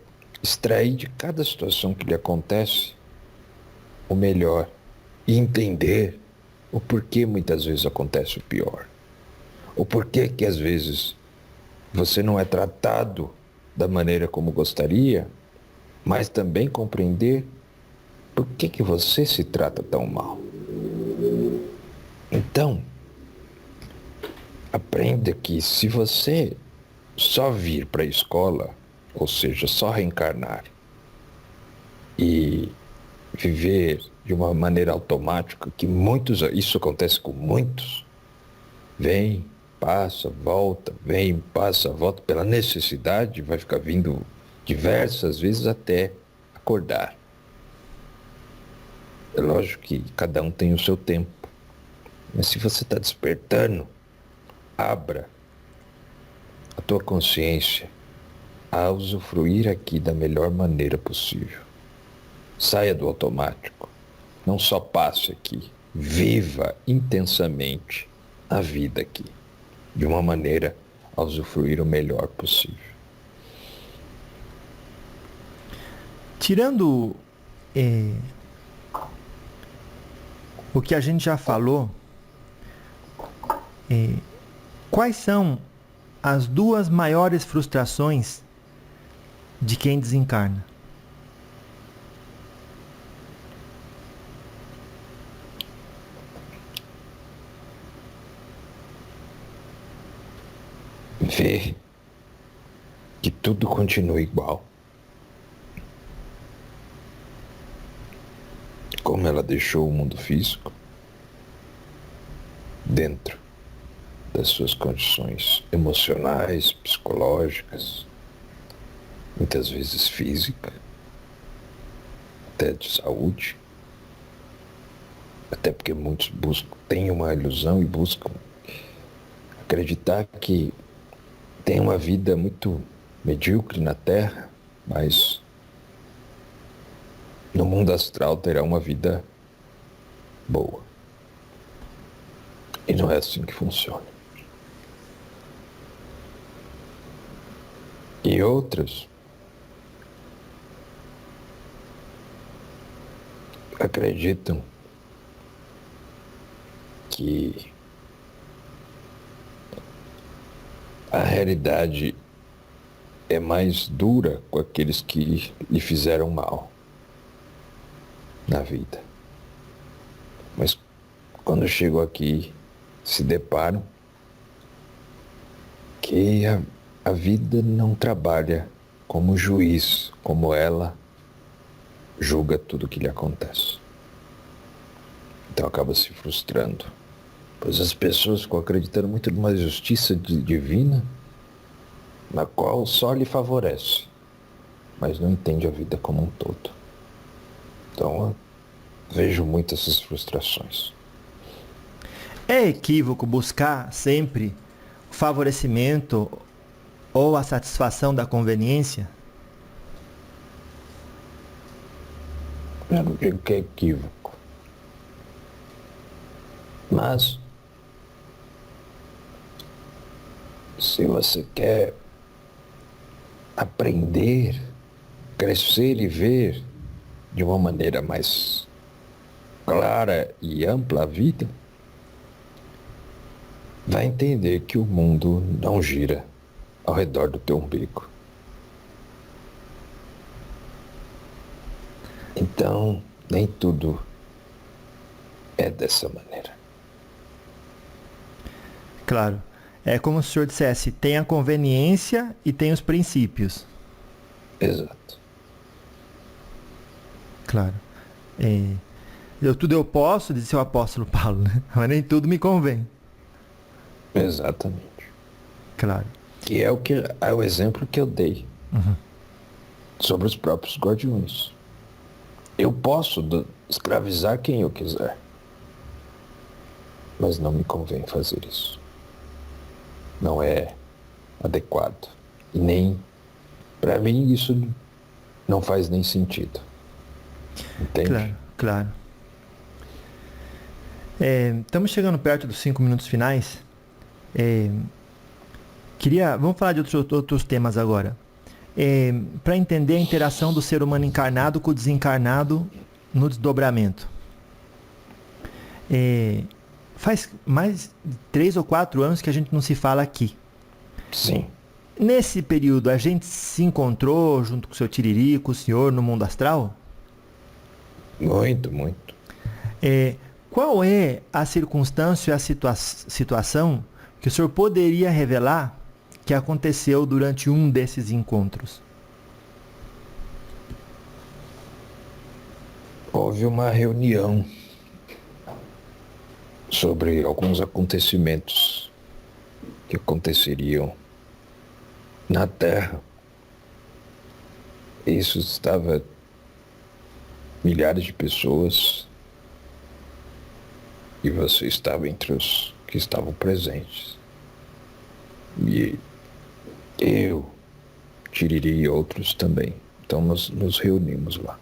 Speaker 2: extrair de cada situação que lhe acontece o melhor e entender o porquê muitas vezes acontece o pior, o porquê que às vezes você não é tratado da maneira como gostaria, mas também compreender por que que você se trata tão mal. Então, aprenda que se você só vir para a escola, ou seja, só reencarnar e viver de uma maneira automática, que muitos, isso acontece com muitos, vem, passa, volta, vem, passa, volta, pela necessidade, vai ficar vindo diversas vezes até acordar. É lógico que cada um tem o seu tempo, mas se você está despertando, abra a tua consciência a usufruir aqui da melhor maneira possível. Saia do automático. Não só passe aqui. Viva intensamente a vida aqui. De uma maneira a usufruir o melhor possível.
Speaker 1: Tirando o que a gente já falou, quais são as duas maiores frustrações de quem desencarna?
Speaker 2: Ver que tudo continua igual. Como ela deixou o mundo físico, dentro das suas condições emocionais, psicológicas, muitas vezes física, até de saúde, até porque muitos têm uma ilusão e buscam acreditar que tem uma vida muito medíocre na Terra, mas no mundo astral terá uma vida boa. E não é assim que funciona. E outras acreditam que a realidade é mais dura com aqueles que lhe fizeram mal na vida. Mas quando chegam aqui, se deparam que a vida não trabalha como juiz, como ela julga tudo que lhe acontece. Então acaba se frustrando. Pois as pessoas ficam acreditando muito numa justiça divina, na qual só lhe favorece, mas não entende a vida como um todo. Então eu vejo muito essas frustrações.
Speaker 1: É equívoco buscar sempre o favorecimento ou a satisfação da conveniência?
Speaker 2: Eu não digo que é equívoco, mas se você quer aprender, crescer e ver de uma maneira mais clara e ampla a vida, vai entender que o mundo não gira ao redor do teu umbigo. Então, nem tudo é dessa maneira.
Speaker 1: Claro. É como se o senhor dissesse, tem a conveniência e tem os princípios.
Speaker 2: Exato.
Speaker 1: Claro. Tudo eu posso, disse o apóstolo Paulo, né? Mas nem tudo me convém.
Speaker 2: Exatamente.
Speaker 1: Claro.
Speaker 2: Que é o exemplo que eu dei sobre os próprios guardiões. Eu posso escravizar quem eu quiser, mas não me convém fazer isso. Não é adequado. E nem, para mim, isso não faz nem sentido. Entende?
Speaker 1: Claro, claro. Estamos chegando perto dos 5 minutos finais. Vamos falar de outros temas agora. Para entender a interação do ser humano encarnado com o desencarnado no desdobramento. faz mais de 3 ou 4 anos que a gente não se fala aqui.
Speaker 2: Sim.
Speaker 1: Nesse período, a gente se encontrou junto com o seu Tiriri, com o senhor, no mundo astral?
Speaker 2: Muito, muito.
Speaker 1: Qual é a circunstância e a situação que o senhor poderia revelar que aconteceu durante um desses encontros?
Speaker 2: Houve uma reunião sobre alguns acontecimentos que aconteceriam na Terra. Isso estava milhares de pessoas e você estava entre os que estavam presentes. E eu, Tiriri e outros também. Então nós nos reunimos lá.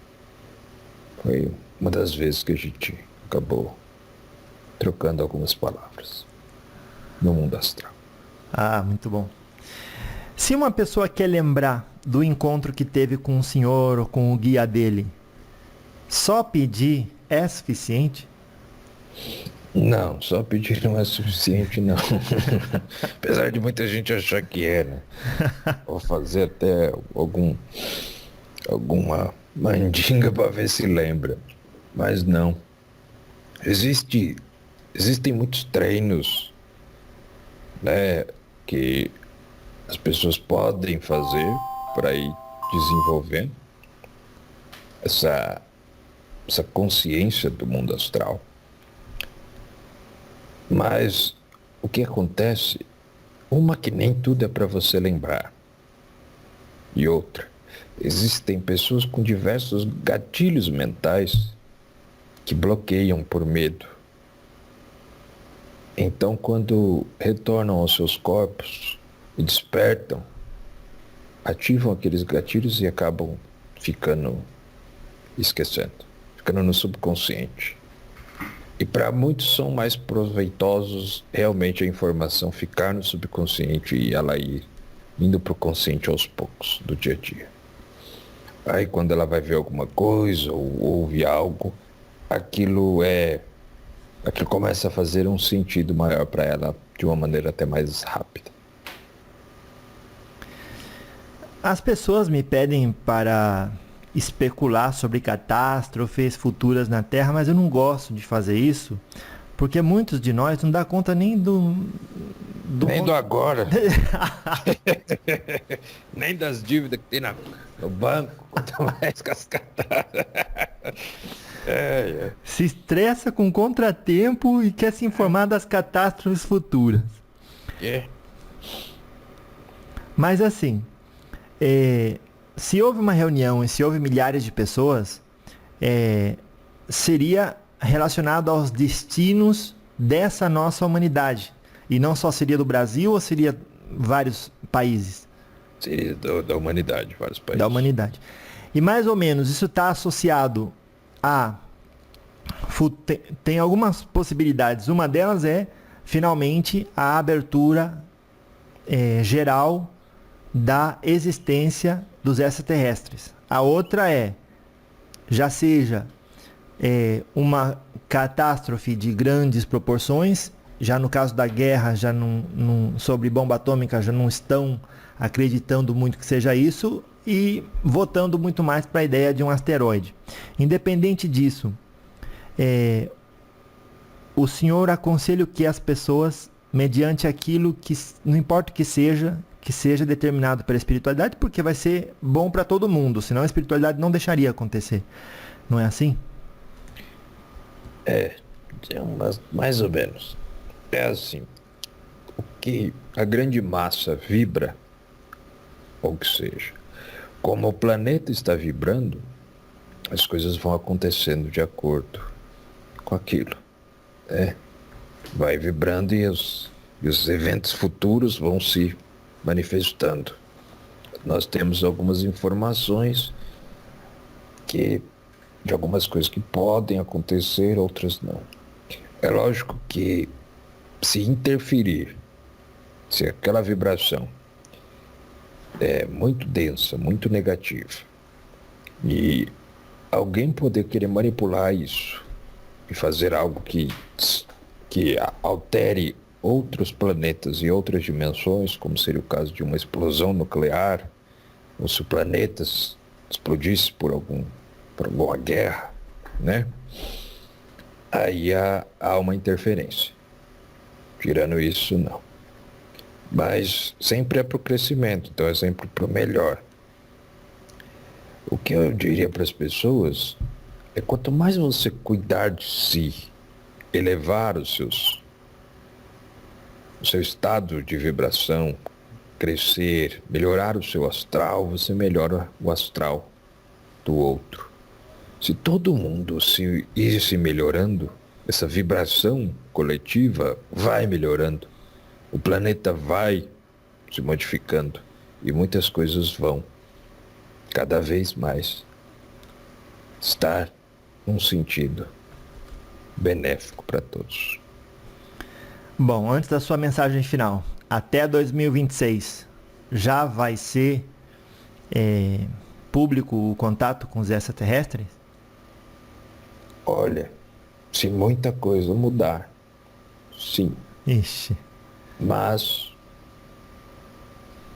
Speaker 2: Foi uma das vezes que a gente acabou trocando algumas palavras no mundo astral.
Speaker 1: Ah, muito bom. Se uma pessoa quer lembrar do encontro que teve com o senhor ou com o guia dele, só pedir é suficiente?
Speaker 2: Não, só pedir não é suficiente, não. Apesar de muita gente achar que é, né? Vou fazer até alguma mandinga para ver se lembra. Mas não. Existem muitos treinos, né, que as pessoas podem fazer para ir desenvolvendo essa consciência do mundo astral. Mas o que acontece, uma que nem tudo é para você lembrar. E outra, existem pessoas com diversos gatilhos mentais que bloqueiam por medo. Então, quando retornam aos seus corpos e despertam, ativam aqueles gatilhos e acabam ficando esquecendo, ficando no subconsciente. E para muitos são mais proveitosos realmente a informação ficar no subconsciente e ela ir indo para o consciente aos poucos, do dia a dia. Aí quando ela vai ver alguma coisa ou ouve algo, aquilo começa a fazer um sentido maior para ela de uma maneira até mais rápida.
Speaker 1: As pessoas me pedem para especular sobre catástrofes futuras na Terra, mas eu não gosto de fazer isso, porque muitos de nós não dá conta nem
Speaker 2: nem do agora. Nem das dívidas que tem no banco, quanto mais com as catástrofes.
Speaker 1: Se estressa com contratempo e quer se informar das catástrofes futuras. Mas assim, se houve uma reunião e se houve milhares de pessoas, seria relacionado aos destinos dessa nossa humanidade. E não só seria do Brasil ou seria vários países?
Speaker 2: Seria da humanidade, vários países.
Speaker 1: Da humanidade. E mais ou menos isso está associado a... Tem algumas possibilidades. Uma delas é, finalmente, a abertura geral da existência dos extraterrestres. A outra já seja uma catástrofe de grandes proporções, já no caso da guerra, já sobre bomba atômica, já não estão acreditando muito que seja isso e votando muito mais para a ideia de um asteroide. Independente disso, o senhor aconselha que as pessoas, mediante aquilo que, não importa o que seja determinado pela espiritualidade, porque vai ser bom para todo mundo, senão a espiritualidade não deixaria acontecer. Não é assim?
Speaker 2: Mais ou menos. É assim, o que a grande massa vibra, ou que seja, como o planeta está vibrando, as coisas vão acontecendo de acordo com aquilo. Vai vibrando e os eventos futuros vão se manifestando. Nós temos algumas informações de algumas coisas que podem acontecer, outras não. É lógico que se interferir, se aquela vibração é muito densa, muito negativa, e alguém poder querer manipular isso e fazer algo que que altere outros planetas e outras dimensões, como seria o caso de uma explosão nuclear, ou se o planeta explodisse por alguma guerra, né? Aí há uma interferência. Tirando isso, não. Mas sempre é para o crescimento, então é sempre para o melhor. O que eu diria para as pessoas é quanto mais você cuidar de si, elevar o seu estado de vibração, crescer, melhorar o seu astral, você melhora o astral do outro. Se todo mundo ir se melhorando, essa vibração coletiva vai melhorando, o planeta vai se modificando e muitas coisas vão cada vez mais estar num sentido benéfico para todos.
Speaker 1: Bom, antes da sua mensagem final, até 2026 já vai ser público o contato com os extraterrestres?
Speaker 2: Olha, se muita coisa mudar, sim.
Speaker 1: Ixi.
Speaker 2: Mas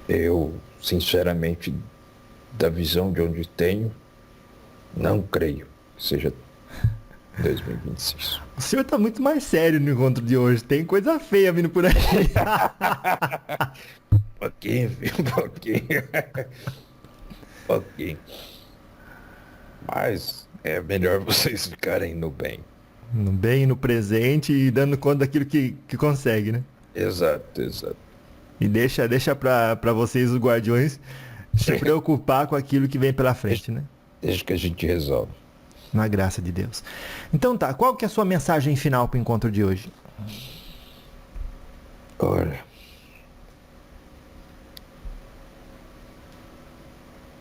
Speaker 2: eu, sinceramente, da visão de onde tenho, não creio que seja 2026.
Speaker 1: O senhor tá muito mais sério no encontro de hoje. Tem coisa feia vindo por aí.
Speaker 2: Pouquinho, viu? Pouquinho. Mas é melhor vocês ficarem no bem.
Speaker 1: No bem, no presente e dando conta daquilo que consegue, né?
Speaker 2: Exato.
Speaker 1: E deixa pra vocês, os guardiões, se preocupar com aquilo que vem pela frente, né?
Speaker 2: Deixa que a gente resolve.
Speaker 1: Na graça de Deus. Então tá, qual que é a sua mensagem final pro encontro de hoje?
Speaker 2: Olha,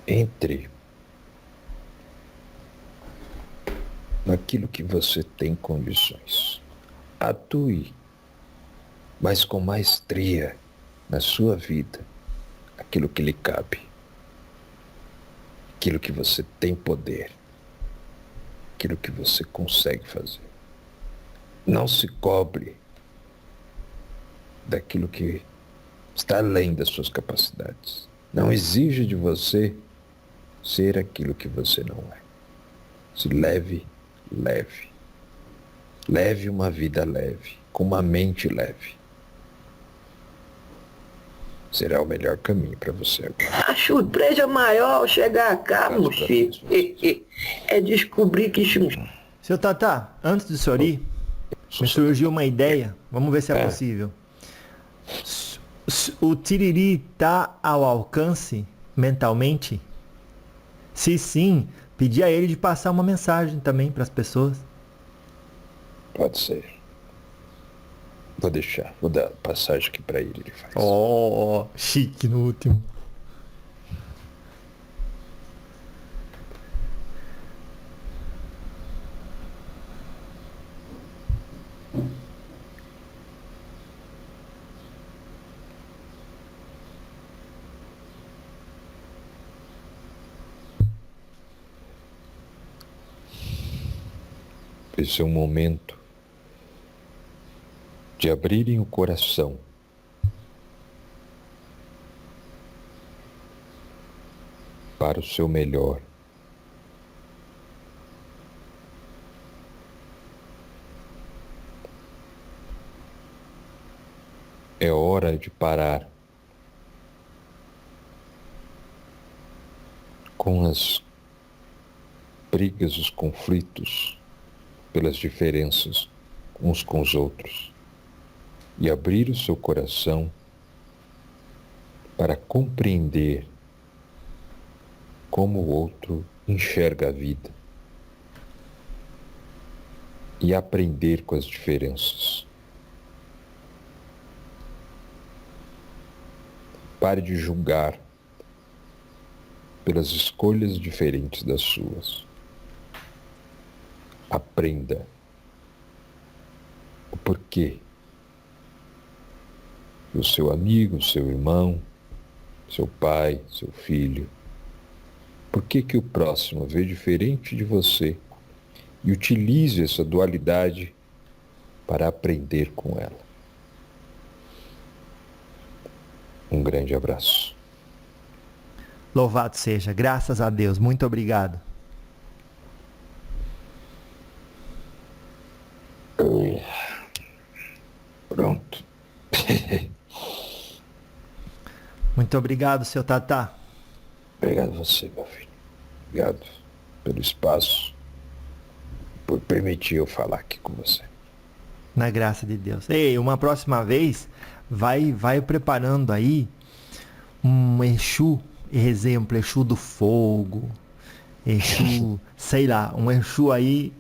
Speaker 2: entre naquilo que você tem condições. Atue, mas com maestria na sua vida, aquilo que lhe cabe, aquilo que você tem poder, aquilo que você consegue fazer. Não se cobre daquilo que está além das suas capacidades. Não exija de você ser aquilo que você não é. Se leve. Leve uma vida leve, com uma mente leve. Será o melhor caminho para você agora.
Speaker 3: A surpresa maior ao chegar cá, moço, é descobrir que isso...
Speaker 1: Seu Tata, antes do senhor ir, me surgiu uma ideia. Vamos ver se é possível. O Tiriri tá ao alcance mentalmente? Se sim, pedir a ele de passar uma mensagem também para as pessoas.
Speaker 2: Pode ser. Vou dar passagem aqui para ele faz.
Speaker 1: Oh, chique no último.
Speaker 2: Esse é um momento de abrirem o coração para o seu melhor. É hora de parar com as brigas, os conflitos, pelas diferenças uns com os outros e abrir o seu coração para compreender como o outro enxerga a vida e aprender com as diferenças. Pare de julgar pelas escolhas diferentes das suas. Aprenda o porquê o seu amigo, seu irmão, seu pai, seu filho, por que o próximo vê diferente de você e utilize essa dualidade para aprender com ela. Um grande abraço.
Speaker 1: Louvado seja, graças a Deus, muito obrigado.
Speaker 2: Pronto.
Speaker 1: Muito obrigado, seu Tatá.
Speaker 2: Obrigado a você, meu filho. Obrigado pelo espaço, por permitir eu falar aqui com você.
Speaker 1: Na graça de Deus. Ei, uma próxima vez, vai preparando aí um Exu, exemplo, Exu do fogo, Exu, sei lá, um Exu aí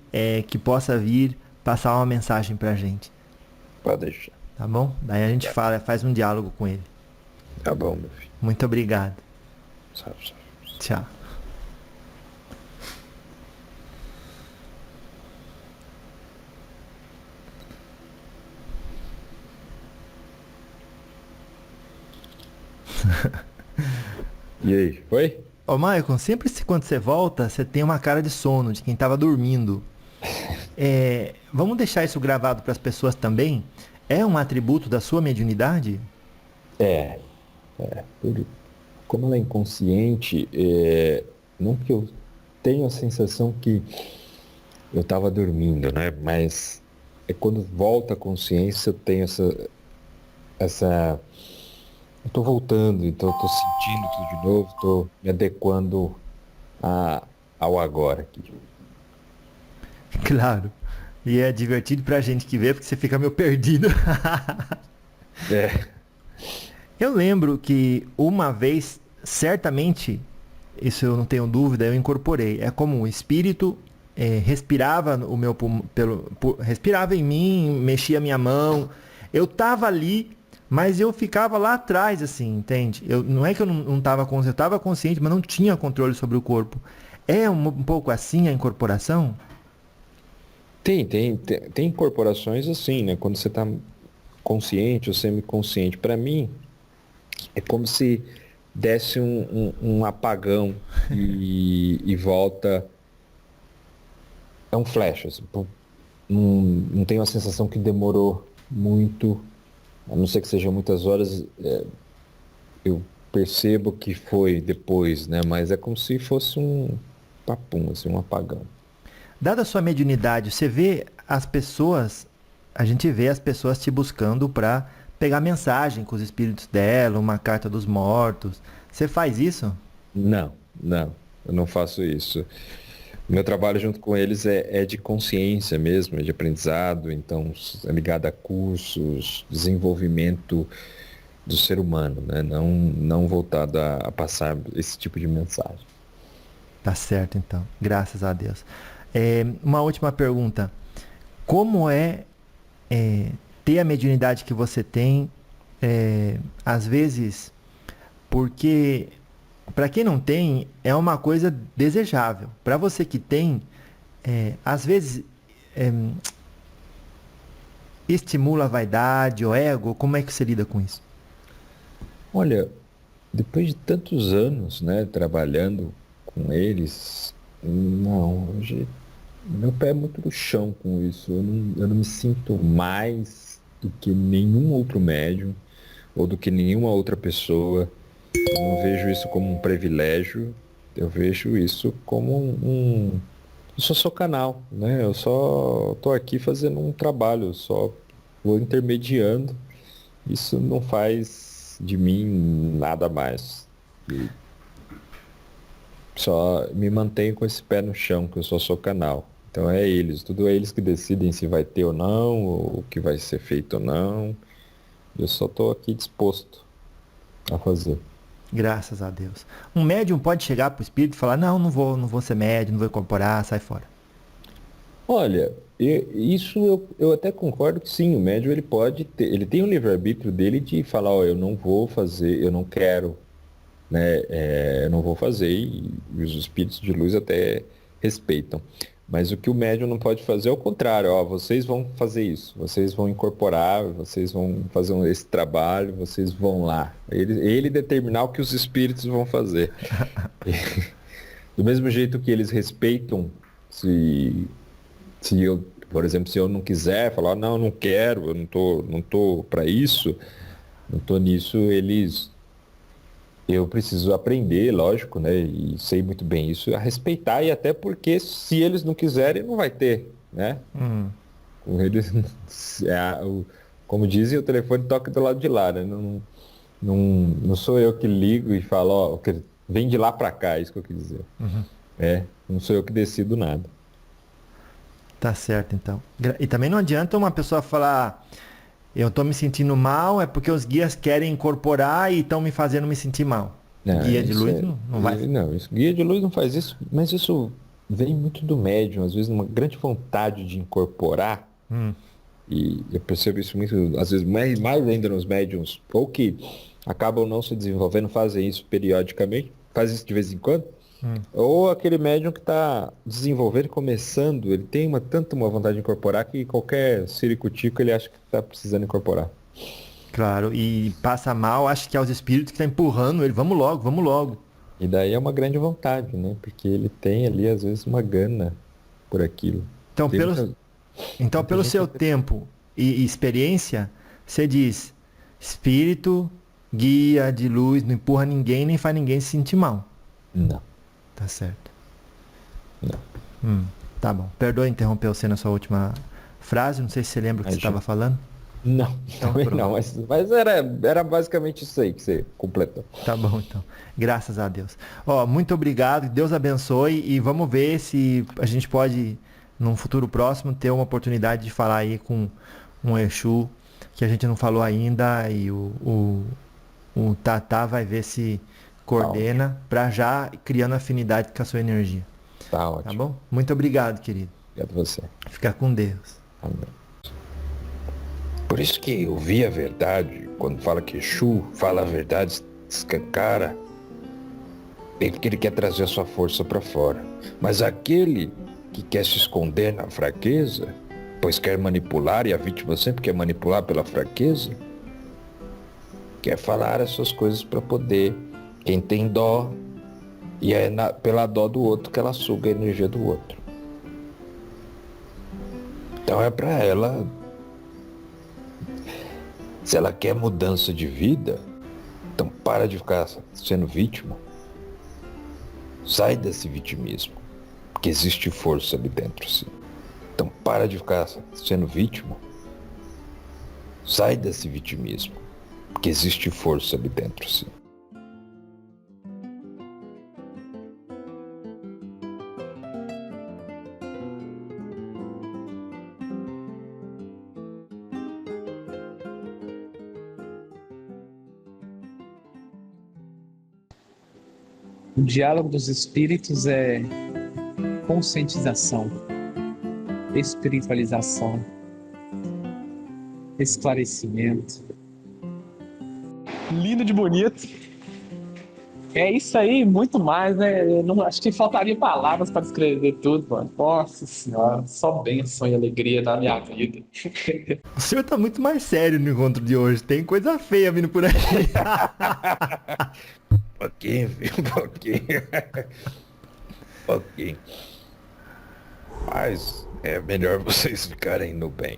Speaker 1: que possa vir passar uma mensagem pra gente.
Speaker 2: Pode deixar.
Speaker 1: Tá bom? Daí a gente faz um diálogo com ele.
Speaker 2: Tá bom, meu filho.
Speaker 1: Muito obrigado.
Speaker 2: Salve, salve.
Speaker 1: Tchau.
Speaker 2: E aí, foi?
Speaker 1: Ô, Maicon, sempre quando você volta, você tem uma cara de sono, de quem tava dormindo. Vamos deixar isso gravado para as pessoas também? É um atributo da sua mediunidade?
Speaker 4: Como ela é inconsciente, não que eu tenho a sensação que eu estava dormindo, né? Mas quando volta a consciência, eu tenho essa eu tô voltando, então eu tô sentindo tudo de novo, tô me adequando ao agora aqui.
Speaker 1: Claro. E é divertido pra gente que vê, porque você fica meio perdido. Eu lembro que uma vez, certamente, isso eu não tenho dúvida, eu incorporei. É como o espírito respirava o meu respirava em mim, mexia a minha mão. Eu tava ali, mas eu ficava lá atrás, assim, entende? Não é que eu não tava consciente, eu tava consciente, mas não tinha controle sobre o corpo. É um pouco assim a incorporação?
Speaker 4: Tem incorporações assim, né? Quando você está consciente ou semiconsciente. Para mim, é como se desse um apagão e volta. É um flash, assim. Não tenho a sensação que demorou muito, a não ser que sejam muitas horas. Eu percebo que foi depois, né? Mas é como se fosse um papum, assim, um apagão.
Speaker 1: Dada a sua mediunidade, você vê as pessoas, a gente vê as pessoas te buscando para pegar mensagem com os espíritos dela, uma carta dos mortos. Você faz isso?
Speaker 4: Não, eu não faço isso. Meu trabalho junto com eles é de consciência mesmo, é de aprendizado, então é ligado a cursos, desenvolvimento do ser humano, né? Não voltado a passar esse tipo de mensagem.
Speaker 1: Tá certo, então. Graças a Deus. Uma última pergunta. Como ter a mediunidade que você tem, às vezes, porque para quem não tem, é uma coisa desejável. Para você que tem, às vezes estimula a vaidade, o ego. Como é que você lida com isso?
Speaker 4: Olha, depois de tantos anos, né, trabalhando com eles, não, hoje meu pé é muito no chão com isso. Eu não me sinto mais do que nenhum outro médium ou do que nenhuma outra pessoa. Eu não vejo isso como um privilégio, eu vejo isso como eu só sou canal, né? Eu só estou aqui fazendo um trabalho, eu só vou intermediando. Isso não faz de mim nada mais. E só me mantenho com esse pé no chão, que eu só sou canal. Então tudo é eles que decidem se vai ter ou não, ou o que vai ser feito ou não. Eu só estou aqui disposto a fazer.
Speaker 1: Graças a Deus. Um médium pode chegar pro espírito e falar: não vou ser médium, não vou incorporar, sai fora.
Speaker 4: Olha, eu até concordo que sim, o médium ele tem o livre-arbítrio dele de falar, ó, eu não vou fazer, eu não quero, né, eu não vou fazer, e os espíritos de luz até respeitam. Mas o que o médium não pode fazer é o contrário, ó, vocês vão fazer isso, vocês vão incorporar, vocês vão fazer esse trabalho, vocês vão lá. Ele determinar o que os espíritos vão fazer. Do mesmo jeito que eles respeitam se eu Por exemplo, se eu não quiser falar, não, não quero, eu não tô para isso, não tô nisso, eu preciso aprender, lógico, né? E sei muito bem isso, a respeitar, e até porque se eles não quiserem, não vai ter, né?
Speaker 1: Uhum.
Speaker 4: Eles, como dizem, o telefone toca do lado de lá, né? Não sou eu que ligo e falo, ó, vem de lá para cá, é isso que eu quis dizer. Não sou eu que decido nada.
Speaker 1: Tá certo, então. E também não adianta uma pessoa falar, eu tô me sentindo mal, é porque os guias querem incorporar e estão me fazendo me sentir mal.
Speaker 4: Não,
Speaker 1: Guia de
Speaker 4: isso
Speaker 1: luz não vai.
Speaker 4: Não, guia de luz não faz isso, mas isso vem muito do médium, às vezes uma grande vontade de incorporar, e eu percebo isso muito, às vezes mais ainda nos médiums, ou que acabam não se desenvolvendo, fazem isso periodicamente, fazem isso de vez em quando, ou aquele médium que está desenvolvendo, começando, ele tem tanta uma vontade de incorporar que qualquer ciricutico ele acha que está precisando incorporar.
Speaker 1: Claro, e passa mal, acha que é os espíritos que estão empurrando ele, vamos logo, vamos logo.
Speaker 4: E daí é uma grande vontade, né? Porque ele tem ali, às vezes, uma gana por aquilo.
Speaker 1: Então,
Speaker 4: Tem
Speaker 1: pelo,
Speaker 4: muita-
Speaker 1: então,
Speaker 4: muita
Speaker 1: pelo
Speaker 4: gente
Speaker 1: seu
Speaker 4: que-
Speaker 1: tempo e experiência, você diz, espírito, guia de luz, não empurra ninguém, nem faz ninguém se sentir mal.
Speaker 4: Não.
Speaker 1: Tá certo.
Speaker 4: Não.
Speaker 1: Tá bom. Perdoa interromper você na sua última frase, não sei se você lembra o que você
Speaker 4: Imagina.
Speaker 1: estava falando.
Speaker 4: Não, também
Speaker 1: pronto.
Speaker 4: não, mas era basicamente isso aí que você completou.
Speaker 1: Tá bom, então. Graças a Deus. Ó, muito obrigado, Deus abençoe e vamos ver se a gente pode, num futuro próximo, ter uma oportunidade de falar aí com um Exu que a gente não falou ainda e o Tatá vai ver se coordena para já criando afinidade com a sua energia.
Speaker 4: Tá
Speaker 1: Tá
Speaker 4: ótimo.
Speaker 1: bom? Muito obrigado, querido.
Speaker 4: Obrigado a você.
Speaker 1: Fica com Deus.
Speaker 4: Amém.
Speaker 2: Por isso que ouvir a verdade, quando fala que Exu fala a verdade, escancara, é porque ele quer trazer a sua força para fora. Mas aquele que quer se esconder na fraqueza, pois quer manipular, e a vítima sempre quer manipular pela fraqueza, quer falar essas coisas para poder. Quem tem dó, e é pela dó do outro que ela suga a energia do outro. Então é para ela. Se ela quer mudança de vida, então para de ficar sendo vítima. Sai desse vitimismo, porque existe força ali dentro, sim. Então para de ficar sendo vítima. Sai desse vitimismo, porque existe força ali dentro, sim.
Speaker 5: O diálogo dos espíritos é conscientização, espiritualização, esclarecimento. Lindo de bonito. É isso aí, muito mais, né? Eu não, acho que faltaria palavras para descrever tudo, mano. Nossa senhora, só bênção e alegria na minha vida.
Speaker 1: O senhor tá muito mais sério no encontro de hoje. Tem coisa feia vindo por aí.
Speaker 2: Um pouquinho, viu? Um pouquinho. Pouquinho. Mas é melhor vocês ficarem no bem.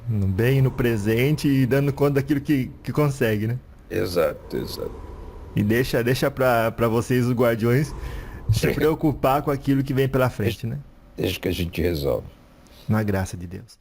Speaker 1: No bem, no presente e dando conta daquilo que consegue, né?
Speaker 2: Exato, exato.
Speaker 1: E deixa pra vocês, os guardiões, se preocupar com aquilo que vem pela frente, né?
Speaker 2: Desde que a gente resolve.
Speaker 1: Na graça de Deus.